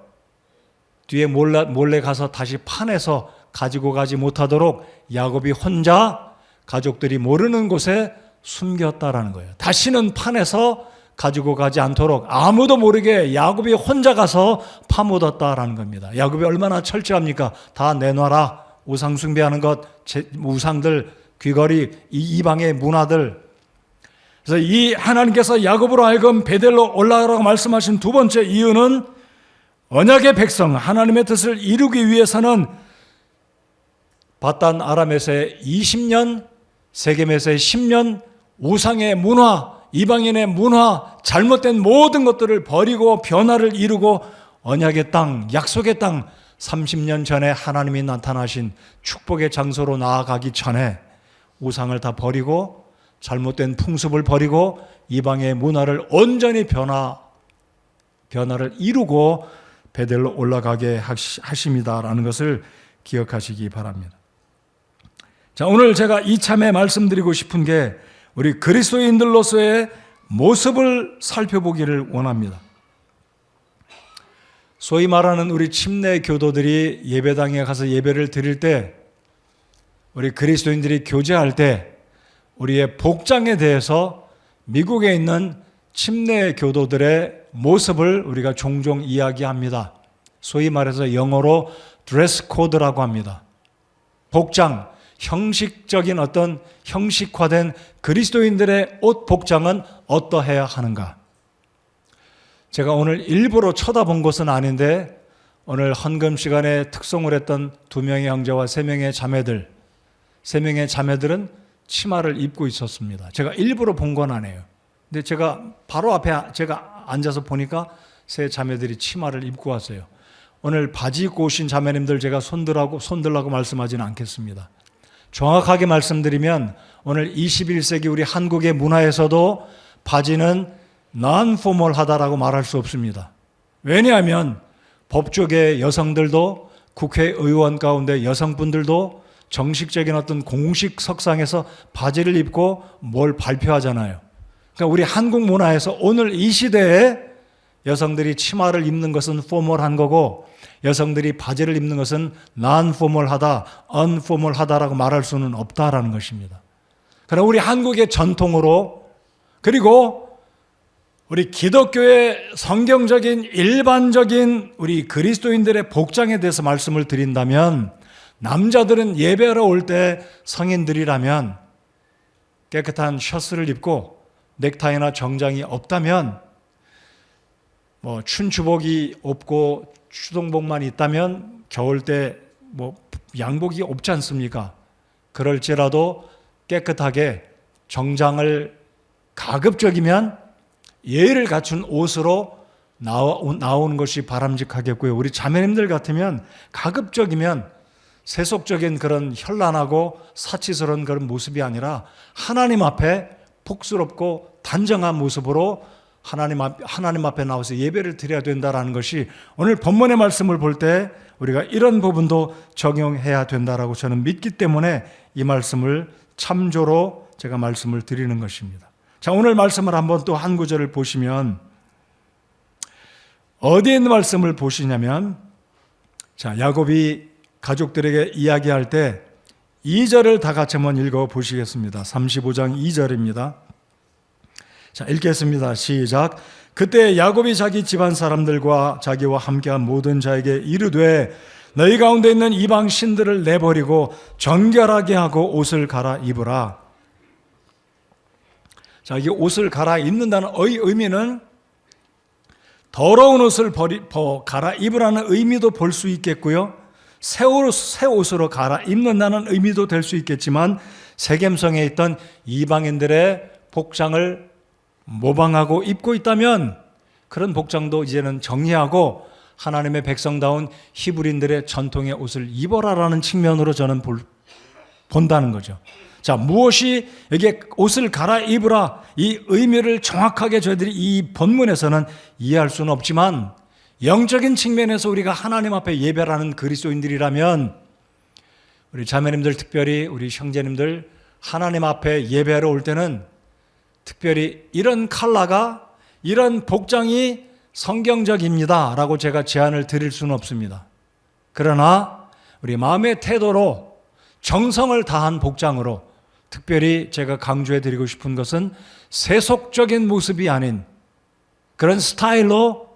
뒤에 몰래 가서 다시 파내서 가지고 가지 못하도록 야곱이 혼자 가족들이 모르는 곳에 숨겼다라는 거예요. 다시는 파내서 가지고 가지 않도록 아무도 모르게 야곱이 혼자 가서 파묻었다라는 겁니다. 야곱이 얼마나 철저합니까? 다 내놔라. 우상 숭배하는 것, 우상들, 귀걸이, 이 이방의 문화들. 그래서 이 하나님께서 야곱으로 하여금 베델로 올라가라고 말씀하신 두 번째 이유는 언약의 백성, 하나님의 뜻을 이루기 위해서는 바단 아람에서의 20년, 세겜에서의 10년, 우상의 문화, 이방인의 문화, 잘못된 모든 것들을 버리고 변화를 이루고 언약의 땅, 약속의 땅, 30년 전에 하나님이 나타나신 축복의 장소로 나아가기 전에 우상을 다 버리고 잘못된 풍습을 버리고 이방의 문화를 온전히 변화를 이루고 베델로 올라가게 하십니다라는 것을 기억하시기 바랍니다. 자, 오늘 제가 이참에 말씀드리고 싶은 게 우리 그리스도인들로서의 모습을 살펴보기를 원합니다. 소위 말하는 우리 침례 교도들이 예배당에 가서 예배를 드릴 때, 우리 그리스도인들이 교제할 때 우리의 복장에 대해서 미국에 있는 침례 교도들의 모습을 우리가 종종 이야기합니다. 소위 말해서 영어로 드레스 코드라고 합니다. 복장, 형식적인 어떤 형식화된 그리스도인들의 옷 복장은 어떠해야 하는가? 제가 오늘 일부러 쳐다본 것은 아닌데 오늘 헌금 시간에 특송을 했던 2명의 형제와 3명의 자매들, 3명의 자매들은 치마를 입고 있었습니다. 제가 일부러 본 건 아니에요. 근데 제가 바로 앞에 제가 앉아서 보니까 3 자매들이 치마를 입고 왔어요. 오늘 바지 입고 오신 자매님들 제가 손들라고 말씀하지는 않겠습니다. 정확하게 말씀드리면 오늘 21세기 우리 한국의 문화에서도 바지는 non-formal하다라고 말할 수 없습니다. 왜냐하면 법조계 여성들도 국회의원 가운데 여성분들도 정식적인 어떤 공식 석상에서 바지를 입고 뭘 발표하잖아요. 그러니까 우리 한국 문화에서 오늘 이 시대에 여성들이 치마를 입는 것은 포멀한 거고 여성들이 바지를 입는 것은 non-formal하다, unformal하다라고 말할 수는 없다라는 것입니다. 그러나 우리 한국의 전통으로 그리고 우리 기독교의 성경적인 일반적인 우리 그리스도인들의 복장에 대해서 말씀을 드린다면 남자들은 예배하러 올 때 성인들이라면 깨끗한 셔츠를 입고 넥타이나 정장이 없다면 춘추복이 없고 추동복만 있다면 겨울 때 양복이 없지 않습니까? 그럴지라도 깨끗하게 정장을 가급적이면 예의를 갖춘 옷으로 나오는 것이 바람직하겠고요. 우리 자매님들 같으면 가급적이면 세속적인 그런 현란하고 사치스러운 그런 모습이 아니라 하나님 앞에 복스럽고 단정한 모습으로 하나님 앞에 나와서 예배를 드려야 된다는 것이 오늘 본문의 말씀을 볼 때 우리가 이런 부분도 적용해야 된다라고 저는 믿기 때문에 이 말씀을 참조로 제가 말씀을 드리는 것입니다. 자, 오늘 말씀을 한번 또 한 구절을 보시면 어디에 있는 말씀을 보시냐면 자, 야곱이 가족들에게 이야기할 때 2절을 다 같이 한번 읽어 보시겠습니다. 35장 2절입니다. 자, 읽겠습니다. 시작. 그때 야곱이 자기 집안 사람들과 자기와 함께한 모든 자에게 이르되 너희 가운데 있는 이방 신들을 내버리고 정결하게 하고 옷을 갈아입으라. 자, 이 옷을 갈아입는다는 의미는 더러운 옷을 갈아입으라는 의미도 볼 수 있겠고요. 새 옷으로 갈아입는다는 의미도 될 수 있겠지만 세겜성에 있던 이방인들의 복장을 모방하고 입고 있다면 그런 복장도 이제는 정리하고 하나님의 백성다운 히브리인들의 전통의 옷을 입어라라는 측면으로 저는 본다는 거죠. 자, 무엇이 여기에 옷을 갈아입으라 이 의미를 정확하게 저희들이 이 본문에서는 이해할 수는 없지만 영적인 측면에서 우리가 하나님 앞에 예배하는 그리스도인들이라면 우리 자매님들 특별히 우리 형제님들 하나님 앞에 예배하러 올 때는 특별히 이런 컬러가 이런 복장이 성경적입니다 라고 제가 제안을 드릴 수는 없습니다. 그러나 우리 마음의 태도로 정성을 다한 복장으로 특별히 제가 강조해 드리고 싶은 것은 세속적인 모습이 아닌 그런 스타일로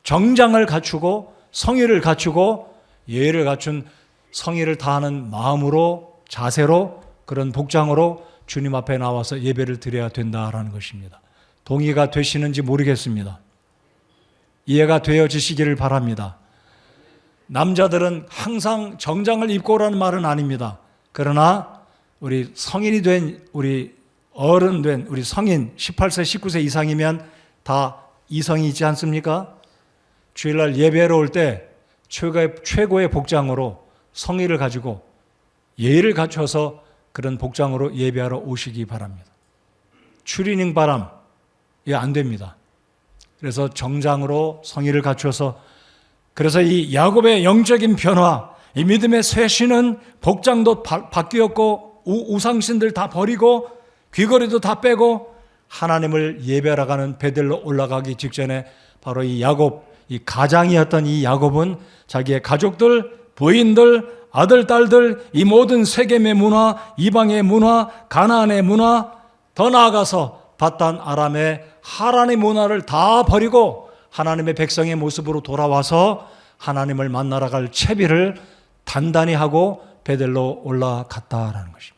정장을 갖추고 성의를 갖추고 예의를 갖춘 성의를 다하는 마음으로 자세로 그런 복장으로 주님 앞에 나와서 예배를 드려야 된다라는 것입니다. 동의가 되시는지 모르겠습니다. 이해가 되어지시기를 바랍니다. 남자들은 항상 정장을 입고 오라는 말은 아닙니다. 그러나 우리 성인이 된 우리 어른 된 우리 성인 18세 19세 이상이면 다 이성이 있지 않습니까? 주일날 예배로 올 때 최고의 복장으로 성의를 가지고 예의를 갖춰서 그런 복장으로 예배하러 오시기 바랍니다. 추리닝 바람 이거 안 됩니다. 그래서 정장으로 성의를 갖춰서 그래서 이 야곱의 영적인 변화 이 믿음의 쇄신은 복장도 바뀌었고 우상신들 다 버리고 귀걸이도 다 빼고 하나님을 예배하러 가는 베델로 올라가기 직전에 바로 이 야곱 이 가장이었던 이 야곱은 자기의 가족들 부인들 아들 딸들 이 모든 세겜의 문화 이방의 문화 가나안의 문화 더 나아가서 바단 아람의 하란의 문화를 다 버리고 하나님의 백성의 모습으로 돌아와서 하나님을 만나러 갈 채비를 단단히 하고 베델로 올라갔다라는 것입니다.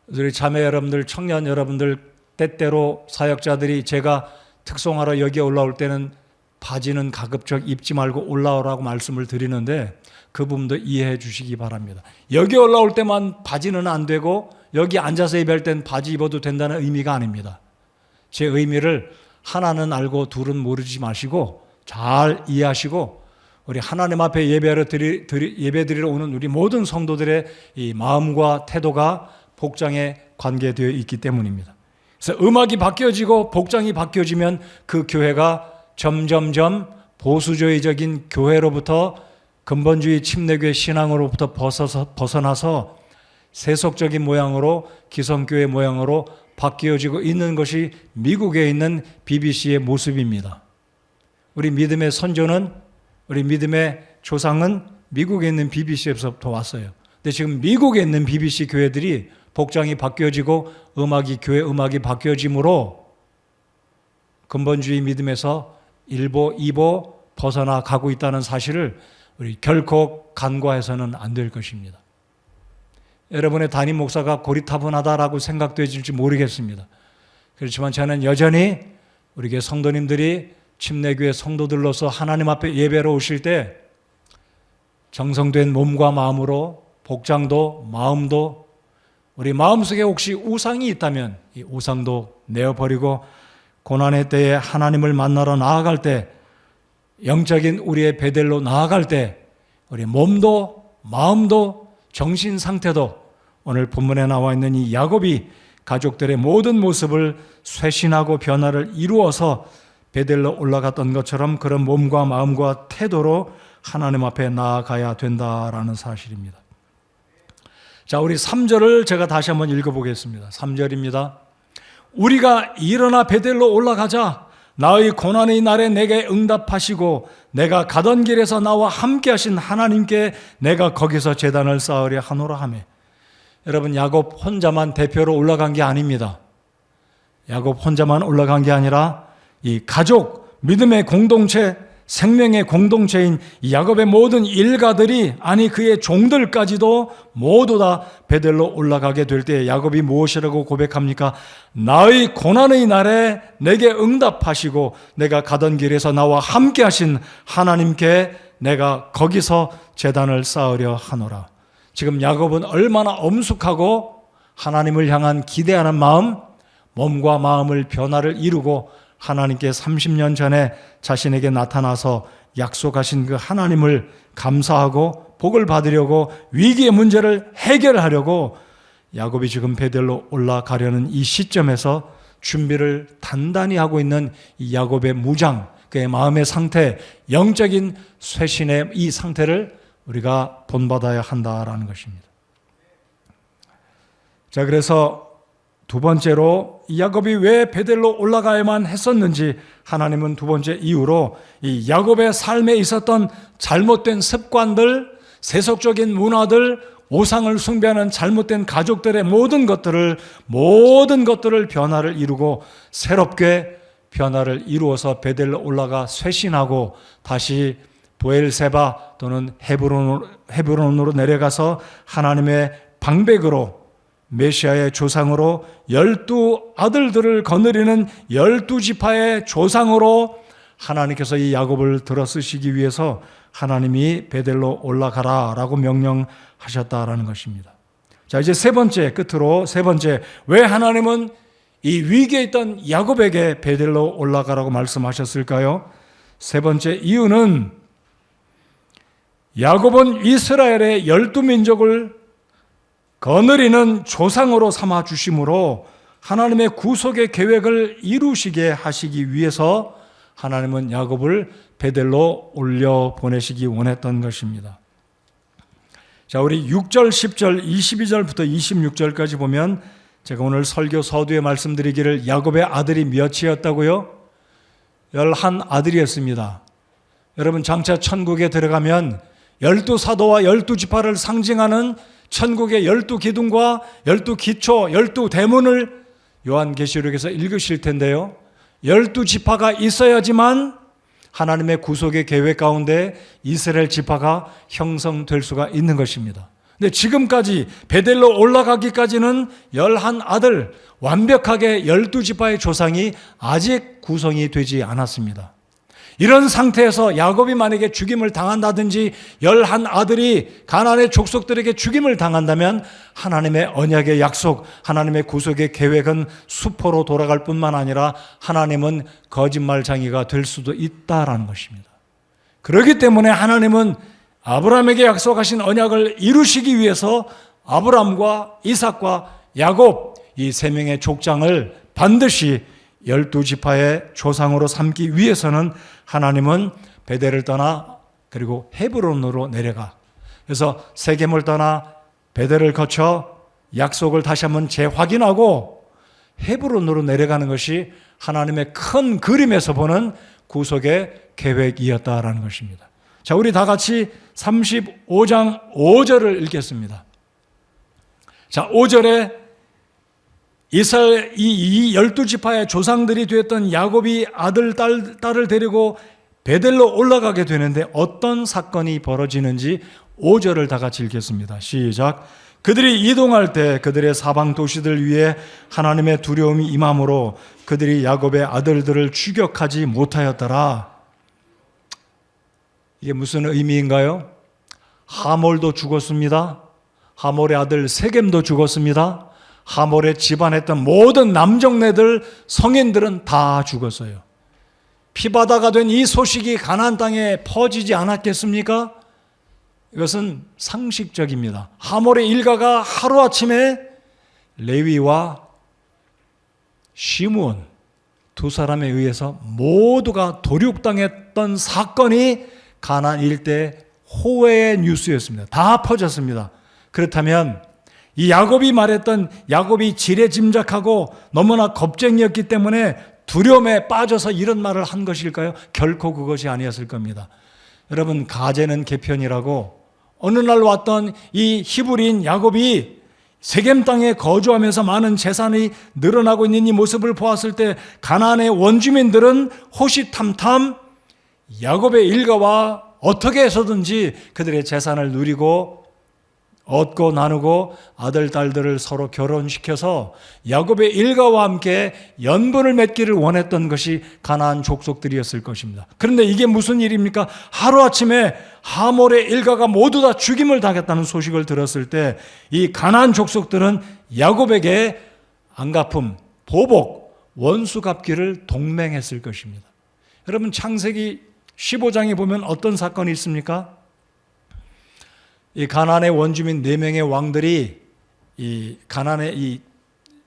우리 자매 여러분들 청년 여러분들 때때로 사역자들이 제가 특송하러 여기에 올라올 때는 바지는 가급적 입지 말고 올라오라고 말씀을 드리는데 그 부분도 이해해 주시기 바랍니다. 여기 올라올 때만 바지는 안 되고 여기 앉아서 예배할 땐 바지 입어도 된다는 의미가 아닙니다. 제 의미를 하나는 알고 둘은 모르지 마시고 잘 이해하시고 우리 하나님 앞에 예배드리러 오는 우리 모든 성도들의 이 마음과 태도가 복장에 관계되어 있기 때문입니다. 그래서 음악이 바뀌어지고 복장이 바뀌어지면 그 교회가 점점점 보수주의적인 교회로부터 근본주의 침례교회 신앙으로부터 벗어나서 세속적인 모양으로 기성교회 모양으로 바뀌어지고 있는 것이 미국에 있는 BBC의 모습입니다. 우리 믿음의 선조는 우리 믿음의 조상은 미국에 있는 BBC에서부터 왔어요. 근데 지금 미국에 있는 BBC 교회들이 복장이 바뀌어지고 교회 음악이 바뀌어짐으로 근본주의 믿음에서 일보, 이보 벗어나 가고 있다는 사실을 우리 결코 간과해서는 안 될 것입니다. 여러분의 담임 목사가 고리타분하다라고 생각되질지 모르겠습니다. 그렇지만 저는 여전히 우리 교회 성도님들이 침례교회 성도들로서 하나님 앞에 예배로 오실 때 정성된 몸과 마음으로 복장도 마음도 우리 마음속에 혹시 우상이 있다면 이 우상도 내어버리고 고난의 때에 하나님을 만나러 나아갈 때 영적인 우리의 베델로 나아갈 때 우리 몸도 마음도 정신 상태도 오늘 본문에 나와 있는 이 야곱이 가족들의 모든 모습을 쇄신하고 변화를 이루어서 베델로 올라갔던 것처럼 그런 몸과 마음과 태도로 하나님 앞에 나아가야 된다라는 사실입니다. 자, 우리 3절을 제가 다시 한번 읽어보겠습니다. 3절입니다. 우리가 일어나 베델로 올라가자. 나의 고난의 날에 내게 응답하시고 내가 가던 길에서 나와 함께 하신 하나님께 내가 거기서 제단을 쌓으려 하노라 하며. 여러분, 야곱 혼자만 대표로 올라간 게 아닙니다. 야곱 혼자만 올라간 게 아니라 이 가족, 믿음의 공동체, 생명의 공동체인 야곱의 모든 일가들이 아니 그의 종들까지도 모두 다 베델로 올라가게 될 때 야곱이 무엇이라고 고백합니까? 나의 고난의 날에 내게 응답하시고 내가 가던 길에서 나와 함께 하신 하나님께 내가 거기서 제단을 쌓으려 하노라. 지금 야곱은 얼마나 엄숙하고 하나님을 향한 기대하는 마음, 몸과 마음을 변화를 이루고 하나님께 30년 전에 자신에게 나타나서 약속하신 그 하나님을 감사하고 복을 받으려고 위기의 문제를 해결하려고 야곱이 지금 베델로 올라가려는 이 시점에서 준비를 단단히 하고 있는 이 야곱의 무장, 그의 마음의 상태, 영적인 쇄신의 이 상태를 우리가 본받아야 한다라는 것입니다. 자, 그래서 두 번째로 야곱이 왜 베델로 올라가야만 했었는지 하나님은 두 번째 이유로 이 야곱의 삶에 있었던 잘못된 습관들, 세속적인 문화들, 우상을 숭배하는 잘못된 가족들의 모든 것들을 변화를 이루고 새롭게 변화를 이루어서 베델로 올라가 쇄신하고 다시 보엘세바 또는 헤브론으로 내려가서 하나님의 방백으로 메시아의 조상으로 12아들들을 거느리는 12지파의 조상으로 하나님께서 이 야곱을 들어 쓰시기 위해서 하나님이 베델로 올라가라 라고 명령하셨다라는 것입니다. 자, 이제 끝으로 세 번째, 왜 하나님은 이 위기에 있던 야곱에게 베델로 올라가라고 말씀하셨을까요? 세 번째 이유는 야곱은 이스라엘의 12민족을 거느리는 조상으로 삼아 주심으로 하나님의 구속의 계획을 이루시게 하시기 위해서 하나님은 야곱을 베델로 올려 보내시기 원했던 것입니다. 자, 우리 6절, 10절, 22절부터 26절까지 보면 제가 오늘 설교 서두에 말씀드리기를 야곱의 아들이 몇이었다고요? 11아들이었습니다. 여러분, 장차 천국에 들어가면 12사도와 12지파를 상징하는 천국의 12기둥과 12기초, 12대문을 요한계시록에서 읽으실 텐데요. 12지파가 있어야지만 하나님의 구속의 계획 가운데 이스라엘 지파가 형성될 수가 있는 것입니다. 근데 지금까지 베델로 올라가기까지는 11아들, 완벽하게 12지파의 조상이 아직 구성이 되지 않았습니다. 이런 상태에서 야곱이 만약에 죽임을 당한다든지 11아들이 가나안의 족속들에게 죽임을 당한다면 하나님의 언약의 약속, 하나님의 구속의 계획은 수포로 돌아갈 뿐만 아니라 하나님은 거짓말장이가 될 수도 있다라는 것입니다. 그렇기 때문에 하나님은 아브라함에게 약속하신 언약을 이루시기 위해서 아브라함과 이삭과 야곱 이 세 명의 족장을 반드시 12지파의 조상으로 삼기 위해서는 하나님은 베델을 떠나 그리고 헤브론으로 내려가, 그래서 세겜을 떠나 베델을 거쳐 약속을 다시 한번 재확인하고 헤브론으로 내려가는 것이 하나님의 큰 그림에서 보는 구속의 계획이었다라는 것입니다. 자, 우리 다 같이 35장 5절을 읽겠습니다. 자, 5절에 이스라엘 이 12지파의 조상들이 되었던 야곱이 아들, 딸을 데리고 베델로 올라가게 되는데 어떤 사건이 벌어지는지 5절을 다 같이 읽겠습니다. 시작. 그들이 이동할 때 그들의 사방 도시들 위에 하나님의 두려움이 임함으로 그들이 야곱의 아들들을 추격하지 못하였더라. 이게 무슨 의미인가요? 하몰도 죽었습니다. 하몰의 아들 세겜도 죽었습니다. 하몰에 집안했던 모든 남정네들, 성인들은 다 죽었어요. 피바다가 된 이 소식이 가나안 땅에 퍼지지 않았겠습니까? 이것은 상식적입니다. 하몰의 일가가 하루아침에 레위와 시므온 두 사람에 의해서 모두가 도륙당했던 사건이 가나안 일대 호외의 뉴스였습니다. 다 퍼졌습니다. 그렇다면 이 야곱이 말했던, 야곱이 지레짐작하고 너무나 겁쟁이였기 때문에 두려움에 빠져서 이런 말을 한 것일까요? 결코 그것이 아니었을 겁니다. 여러분, 가제는 개편이라고 어느 날 왔던 이 히브리인 야곱이 세겜 땅에 거주하면서 많은 재산이 늘어나고 있는 이 모습을 보았을 때 가나안의 원주민들은 호시탐탐 야곱의 일가와 어떻게 해서든지 그들의 재산을 누리고 얻고 나누고 아들, 딸들을 서로 결혼시켜서 야곱의 일가와 함께 연분을 맺기를 원했던 것이 가나안 족속들이었을 것입니다. 그런데 이게 무슨 일입니까? 하루아침에 하몰의 일가가 모두 다 죽임을 당했다는 소식을 들었을 때 이 가나안 족속들은 야곱에게 안갚음, 보복, 원수 갚기를 동맹했을 것입니다. 여러분, 창세기 15장에 보면 어떤 사건이 있습니까? 이 가나안의 원주민 4명의 왕들이 이 가나안의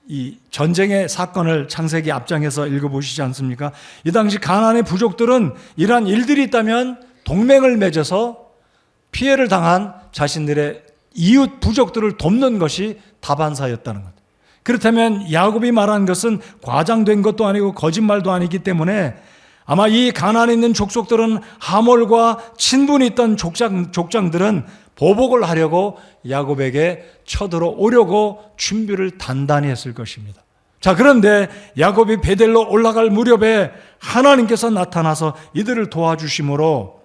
이 전쟁의 사건을 창세기 앞장에서 읽어보시지 않습니까? 이 당시 가나안의 부족들은 이러한 일들이 있다면 동맹을 맺어서 피해를 당한 자신들의 이웃 부족들을 돕는 것이 다반사였다는 것. 그렇다면 야곱이 말한 것은 과장된 것도 아니고 거짓말도 아니기 때문에 아마 이 가나안에 있는 족속들은 하몰과 친분이 있던 족장들은 보복을 하려고 야곱에게 쳐들어오려고 준비를 단단히 했을 것입니다. 자, 그런데 야곱이 베델로 올라갈 무렵에 하나님께서 나타나서 이들을 도와주심으로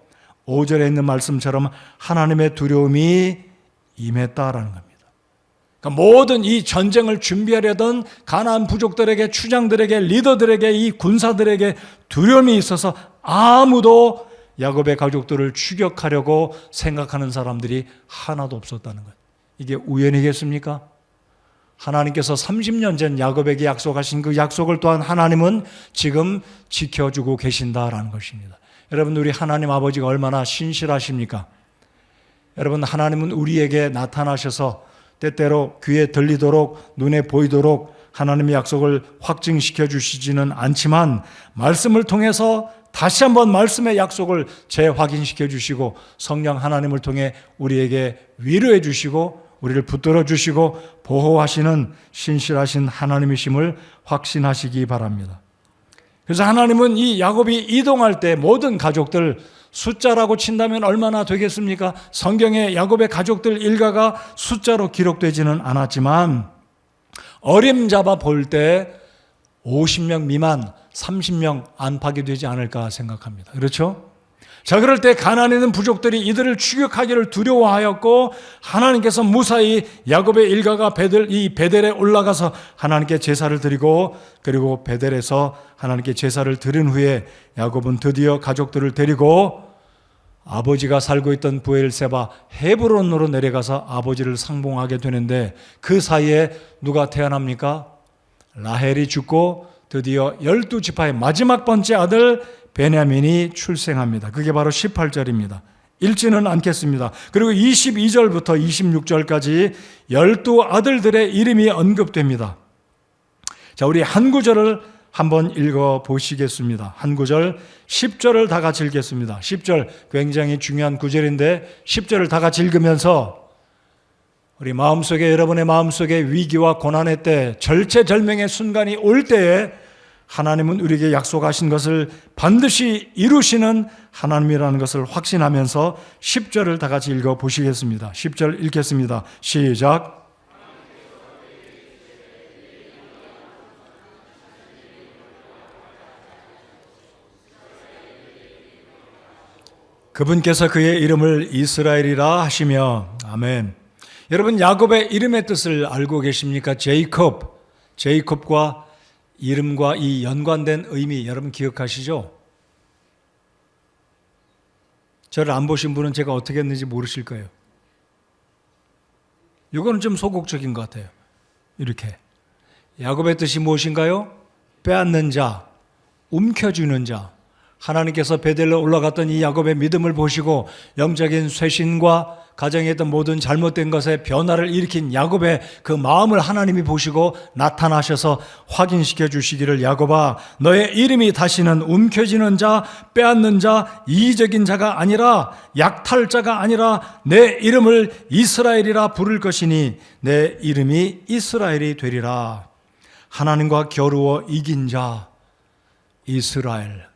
5절에 있는 말씀처럼 하나님의 두려움이 임했다라는 겁니다. 그러니까 모든 이 전쟁을 준비하려던 가나안 부족들에게, 추장들에게, 리더들에게, 이 군사들에게 두려움이 있어서 아무도 야곱의 가족들을 추격하려고 생각하는 사람들이 하나도 없었다는 것. 이게 우연이겠습니까? 하나님께서 30년 전 야곱에게 약속하신 그 약속을 또한 하나님은 지금 지켜주고 계신다라는 것입니다. 여러분, 우리 하나님 아버지가 얼마나 신실하십니까? 여러분, 하나님은 우리에게 나타나셔서 때때로 귀에 들리도록 눈에 보이도록 하나님의 약속을 확증시켜 주시지는 않지만 말씀을 통해서 다시 한번 말씀의 약속을 재확인시켜 주시고 성령 하나님을 통해 우리에게 위로해 주시고 우리를 붙들어 주시고 보호하시는 신실하신 하나님이심을 확신하시기 바랍니다. 그래서 하나님은 이 야곱이 이동할 때 모든 가족들 숫자라고 친다면 얼마나 되겠습니까? 성경에 야곱의 가족들 일가가 숫자로 기록되지는 않았지만 어림잡아 볼 때 50명 미만, 30명 안팎이 되지 않을까 생각합니다. 그렇죠? 자, 그럴 때 가나안에 있는 부족들이 이들을 추격하기를 두려워하였고 하나님께서 무사히 야곱의 일가가 베델에 올라가서 하나님께 제사를 드리고, 그리고 베델에서 하나님께 제사를 드린 후에 야곱은 드디어 가족들을 데리고 아버지가 살고 있던 브엘세바 헤브론으로 내려가서 아버지를 상봉하게 되는데, 그 사이에 누가 태어납니까? 라헬이 죽고 드디어 12지파의 마지막 번째 아들 베냐민이 출생합니다. 그게 바로 18절입니다. 읽지는 않겠습니다. 그리고 22절부터 26절까지 12 아들들의 이름이 언급됩니다. 자, 우리 한 구절을 한번 읽어 보시겠습니다. 한 구절, 10절을 다 같이 읽겠습니다. 10절 굉장히 중요한 구절인데 10절을 다 같이 읽으면서 우리 마음속에, 여러분의 마음속에 위기와 고난의 때, 절체절명의 순간이 올 때에 하나님은 우리에게 약속하신 것을 반드시 이루시는 하나님이라는 것을 확신하면서 10절을 다 같이 읽어 보시겠습니다. 10절 읽겠습니다. 시작. 그분께서 그의 이름을 이스라엘이라 하시며, 아멘. 여러분, 야곱의 이름의 뜻을 알고 계십니까? 제이콥과 이름과 이 연관된 의미 여러분 기억하시죠? 저를 안 보신 분은 제가 어떻게 했는지 모르실 거예요. 이거는 좀 소극적인 것 같아요. 이렇게 야곱의 뜻이 무엇인가요? 빼앗는 자, 움켜쥐는 자. 하나님께서 베델로 올라갔던 이 야곱의 믿음을 보시고 영적인 쇄신과 가정에 있던 모든 잘못된 것에 변화를 일으킨 야곱의 그 마음을 하나님이 보시고 나타나셔서 확인시켜 주시기를, 야곱아, 너의 이름이 다시는 움켜쥐는 자, 빼앗는 자, 이의적인 자가 아니라, 약탈자가 아니라 내 이름을 이스라엘이라 부를 것이니 내 이름이 이스라엘이 되리라. 하나님과 겨루어 이긴 자, 이스라엘.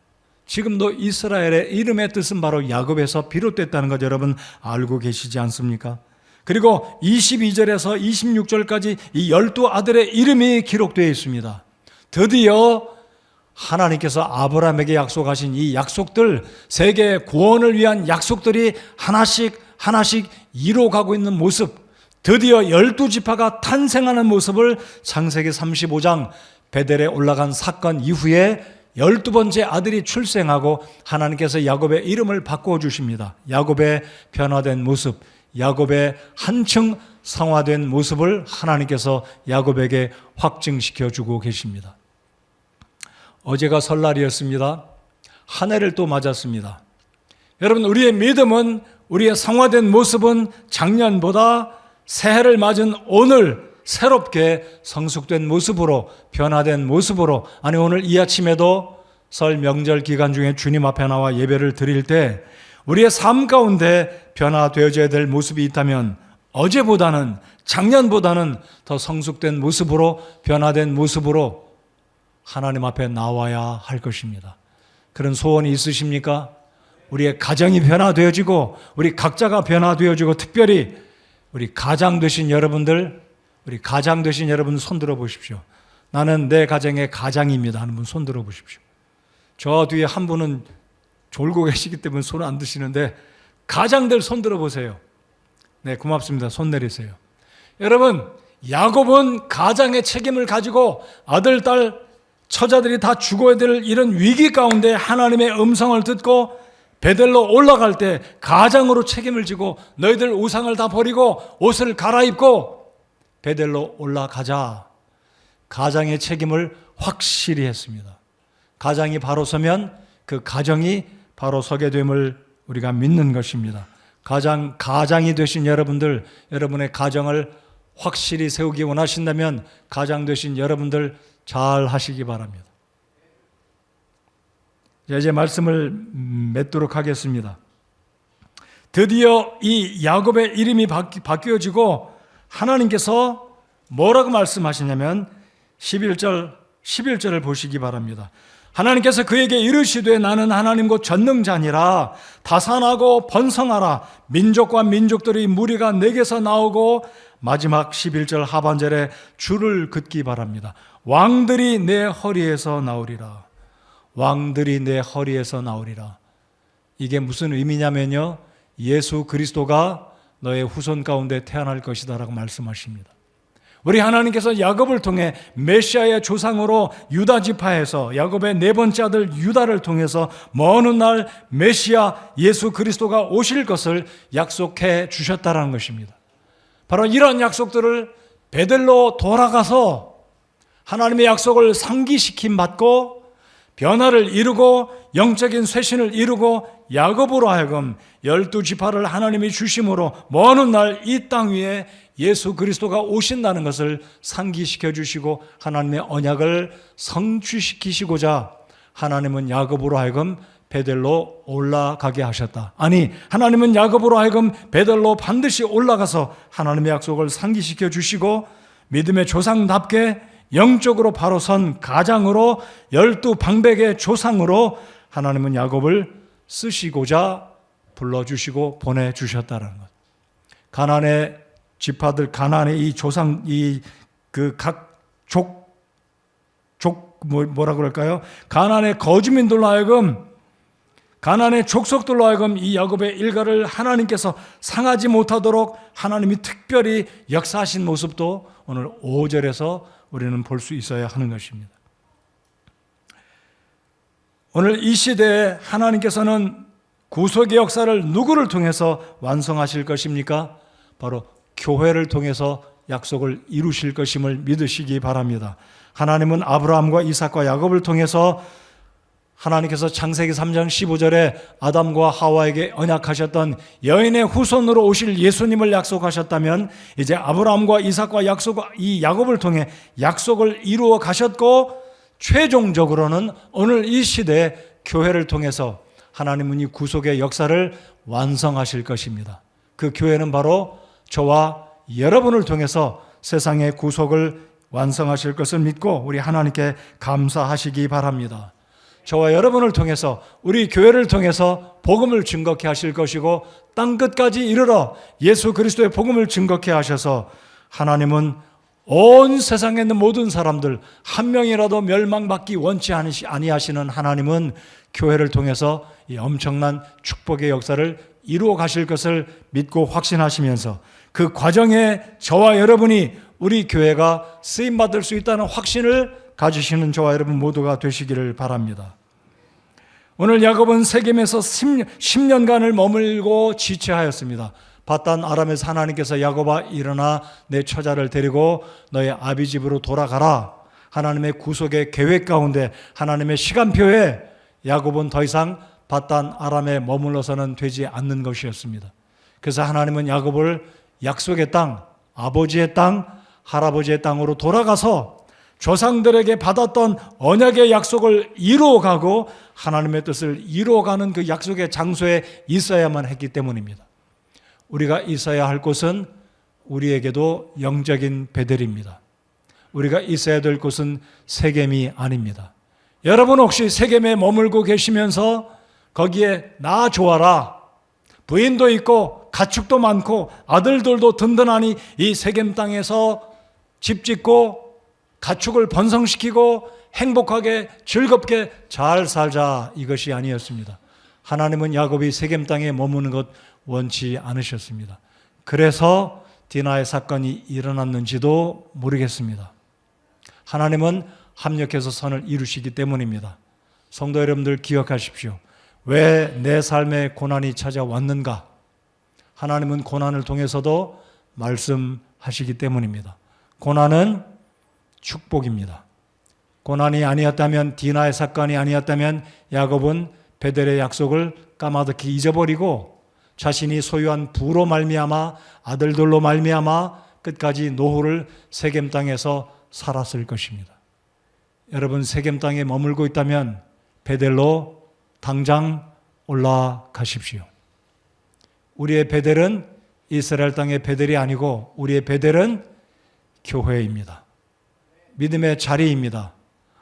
지금도 이스라엘의 이름의 뜻은 바로 야곱에서 비롯됐다는 것 여러분 알고 계시지 않습니까? 그리고 22절에서 26절까지 이 12 아들의 이름이 기록되어 있습니다. 드디어 하나님께서 아브라함에게 약속하신 이 약속들, 세계의 구원을 위한 약속들이 하나씩 이루어가고 있는 모습, 드디어 12지파가 탄생하는 모습을 창세기 35장 베델에 올라간 사건 이후에 12번째 아들이 출생하고 하나님께서 야곱의 이름을 바꿔주십니다. 야곱의 변화된 모습, 야곱의 한층 성화된 모습을 하나님께서 야곱에게 확증시켜주고 계십니다. 어제가 설날이었습니다. 한 해를 또 맞았습니다. 여러분, 우리의 믿음은, 우리의 성화된 모습은 작년보다 새해를 맞은 오늘 새롭게 성숙된 모습으로, 변화된 모습으로, 아니 오늘 이 아침에도 설 명절 기간 중에 주님 앞에 나와 예배를 드릴 때 우리의 삶 가운데 변화되어져야 될 모습이 있다면 어제보다는, 작년보다는 더 성숙된 모습으로, 변화된 모습으로 하나님 앞에 나와야 할 것입니다. 그런 소원이 있으십니까? 우리의 가정이 변화되어지고 우리 각자가 변화되어지고, 특별히 우리 가장 되신 여러분들, 우리 가장 되신 여러분 손 들어 보십시오. 나는 내 가정의 가장입니다 하는 분 손 들어 보십시오. 저 뒤에 한 분은 졸고 계시기 때문에 손 안 드시는데 가장들 손 들어 보세요. 네, 고맙습니다. 손 내리세요. 여러분, 야곱은 가장의 책임을 가지고 아들, 딸, 처자들이 다 죽어야 될 이런 위기 가운데 하나님의 음성을 듣고 베델로 올라갈 때 가장으로 책임을 지고 너희들 우상을 다 버리고 옷을 갈아입고 베델로 올라가자. 가장의 책임을 확실히 했습니다. 가장이 바로 서면 그 가정이 바로 서게 됨을 우리가 믿는 것입니다. 가장이 되신 여러분들, 여러분의 가정을 확실히 세우기 원하신다면 가장 되신 여러분들 잘 하시기 바랍니다. 이제 말씀을 맺도록 하겠습니다. 드디어 이 야곱의 이름이 바뀌어지고 하나님께서 뭐라고 말씀하시냐면 11절을 보시기 바랍니다. 하나님께서 그에게 이르시되 나는 하나님 곧 전능자니라. 다산하고 번성하라. 민족과 민족들의 무리가 내게서 나오고, 마지막 11절 하반절에 줄을 긋기 바랍니다. 왕들이 내 허리에서 나오리라. 왕들이 내 허리에서 나오리라. 이게 무슨 의미냐면요, 예수 그리스도가 너의 후손 가운데 태어날 것이다 라고 말씀하십니다. 우리 하나님께서 야곱을 통해 메시아의 조상으로 유다 지파에서 야곱의 네 번째 아들 유다를 통해서 먼 훗날 메시아 예수 그리스도가 오실 것을 약속해 주셨다는 것입니다. 바로 이런 약속들을 베들로 돌아가서 하나님의 약속을 상기시킴 받고 변화를 이루고 영적인 쇄신을 이루고 야곱으로 하여금 12지파를 하나님이 주심으로 먼 훗날 이 땅 위에 예수 그리스도가 오신다는 것을 상기시켜 주시고 하나님의 언약을 성취시키시고자 하나님은 야곱으로 하여금 베델로 올라가게 하셨다. 아니, 하나님은 야곱으로 하여금 베델로 반드시 올라가서 하나님의 약속을 상기시켜 주시고 믿음의 조상답게 영적으로 바로 선 가장으로 12방백의 조상으로 하나님은 야곱을 쓰시고자 불러주시고 보내주셨다는 것. 가나안의 지파들, 가나안의 이 조상, 각 뭐라 그럴까요? 가나안의 거주민들로 하여금, 가나안의 족속들로 하여금 이 야곱의 일가를 하나님께서 상하지 못하도록 하나님이 특별히 역사하신 모습도 오늘 5절에서 우리는 볼 수 있어야 하는 것입니다. 오늘 이 시대에 하나님께서는 구속의 역사를 누구를 통해서 완성하실 것입니까? 바로 교회를 통해서 약속을 이루실 것임을 믿으시기 바랍니다. 하나님은 아브라함과 이삭과 야곱을 통해서 하나님께서 창세기 3장 15절에 아담과 하와에게 언약하셨던 여인의 후손으로 오실 예수님을 약속하셨다면 이제 아브라함과 이삭과 이 야곱을 통해 약속을 이루어 가셨고 최종적으로는 오늘 이 시대에 교회를 통해서 하나님은 이 구속의 역사를 완성하실 것입니다. 그 교회는 바로 저와 여러분을 통해서 세상의 구속을 완성하실 것을 믿고 우리 하나님께 감사하시기 바랍니다. 저와 여러분을 통해서 우리 교회를 통해서 복음을 증거케 하실 것이고 땅끝까지 이르러 예수 그리스도의 복음을 증거케 하셔서 하나님은 온 세상에 있는 모든 사람들 한 명이라도 멸망받기 원치 아니하시는 하나님은 교회를 통해서 이 엄청난 축복의 역사를 이루어 가실 것을 믿고 확신하시면서 그 과정에 저와 여러분이 우리 교회가 쓰임받을 수 있다는 확신을 가지시는 저와 여러분 모두가 되시기를 바랍니다. 오늘 야곱은 세겜에서 10년간을 머물고 지체하였습니다. 바단 아람에서 하나님께서 야곱아 일어나 내 처자를 데리고 너의 아비 집으로 돌아가라. 하나님의 구속의 계획 가운데 하나님의 시간표에 야곱은 더 이상 바단 아람에 머물러서는 되지 않는 것이었습니다. 그래서 하나님은 야곱을 약속의 땅, 아버지의 땅, 할아버지의 땅으로 돌아가서 조상들에게 받았던 언약의 약속을 이루어가고 하나님의 뜻을 이루어가는 그 약속의 장소에 있어야만 했기 때문입니다. 우리가 있어야 할 곳은 우리에게도 영적인 베델입니다. 우리가 있어야 될 곳은 세겜이 아닙니다. 여러분 혹시 세겜에 머물고 계시면서 거기에 나 좋아라, 부인도 있고 가축도 많고 아들들도 든든하니 이 세겜 땅에서 집 짓고 가축을 번성시키고 행복하게 즐겁게 잘 살자, 이것이 아니었습니다. 하나님은 야곱이 세겜 땅에 머무는 것 원치 않으셨습니다. 그래서 디나의 사건이 일어났는지도 모르겠습니다. 하나님은 합력해서 선을 이루시기 때문입니다. 성도 여러분들 기억하십시오. 왜 내 삶에 고난이 찾아왔는가? 하나님은 고난을 통해서도 말씀하시기 때문입니다. 고난은 축복입니다. 고난이 아니었다면, 디나의 사건이 아니었다면 야곱은 베델의 약속을 까마득히 잊어버리고 자신이 소유한 부로 말미암아 아들들로 말미암아 끝까지 노후를 세겜 땅에서 살았을 것입니다. 여러분 세겜 땅에 머물고 있다면 베델로 당장 올라가십시오. 우리의 베델은 이스라엘 땅의 베델이 아니고 우리의 베델은 교회입니다. 믿음의 자리입니다.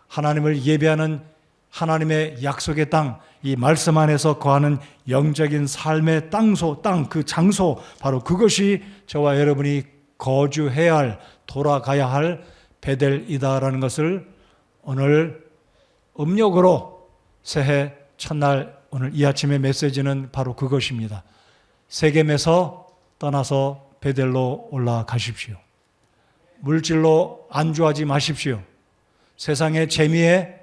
하나님을 예배하는 하나님의 약속의 땅, 이 말씀 안에서 거하는 영적인 삶의 그 장소, 바로 그것이 저와 여러분이 거주해야 할, 돌아가야 할 베델이다라는 것을 오늘 음력으로 새해 첫날 오늘 이 아침의 메시지는 바로 그것입니다. 세겜에서 떠나서 베델로 올라가십시오. 물질로 안주하지 마십시오. 세상의 재미에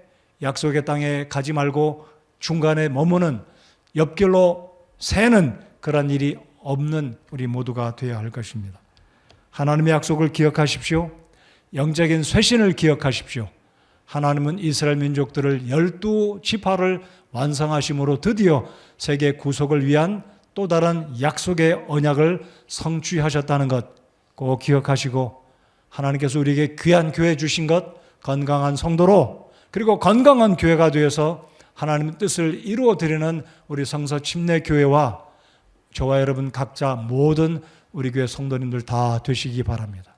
약속의 땅에 가지 말고 중간에 머무는 옆길로 새는 그런 일이 없는 우리 모두가 되어야 할 것입니다. 하나님의 약속을 기억하십시오. 영적인 쇄신을 기억하십시오. 하나님은 이스라엘 민족들을 12지파를 완성하심으로 드디어 세계 구속을 위한 또 다른 약속의 언약을 성취하셨다는 것 꼭 기억하시고, 하나님께서 우리에게 귀한 교회 주신 것, 건강한 성도로, 그리고 건강한 교회가 되어서 하나님의 뜻을 이루어드리는 우리 성서 침례교회와 저와 여러분 각자 모든 우리 교회 성도님들 다 되시기 바랍니다.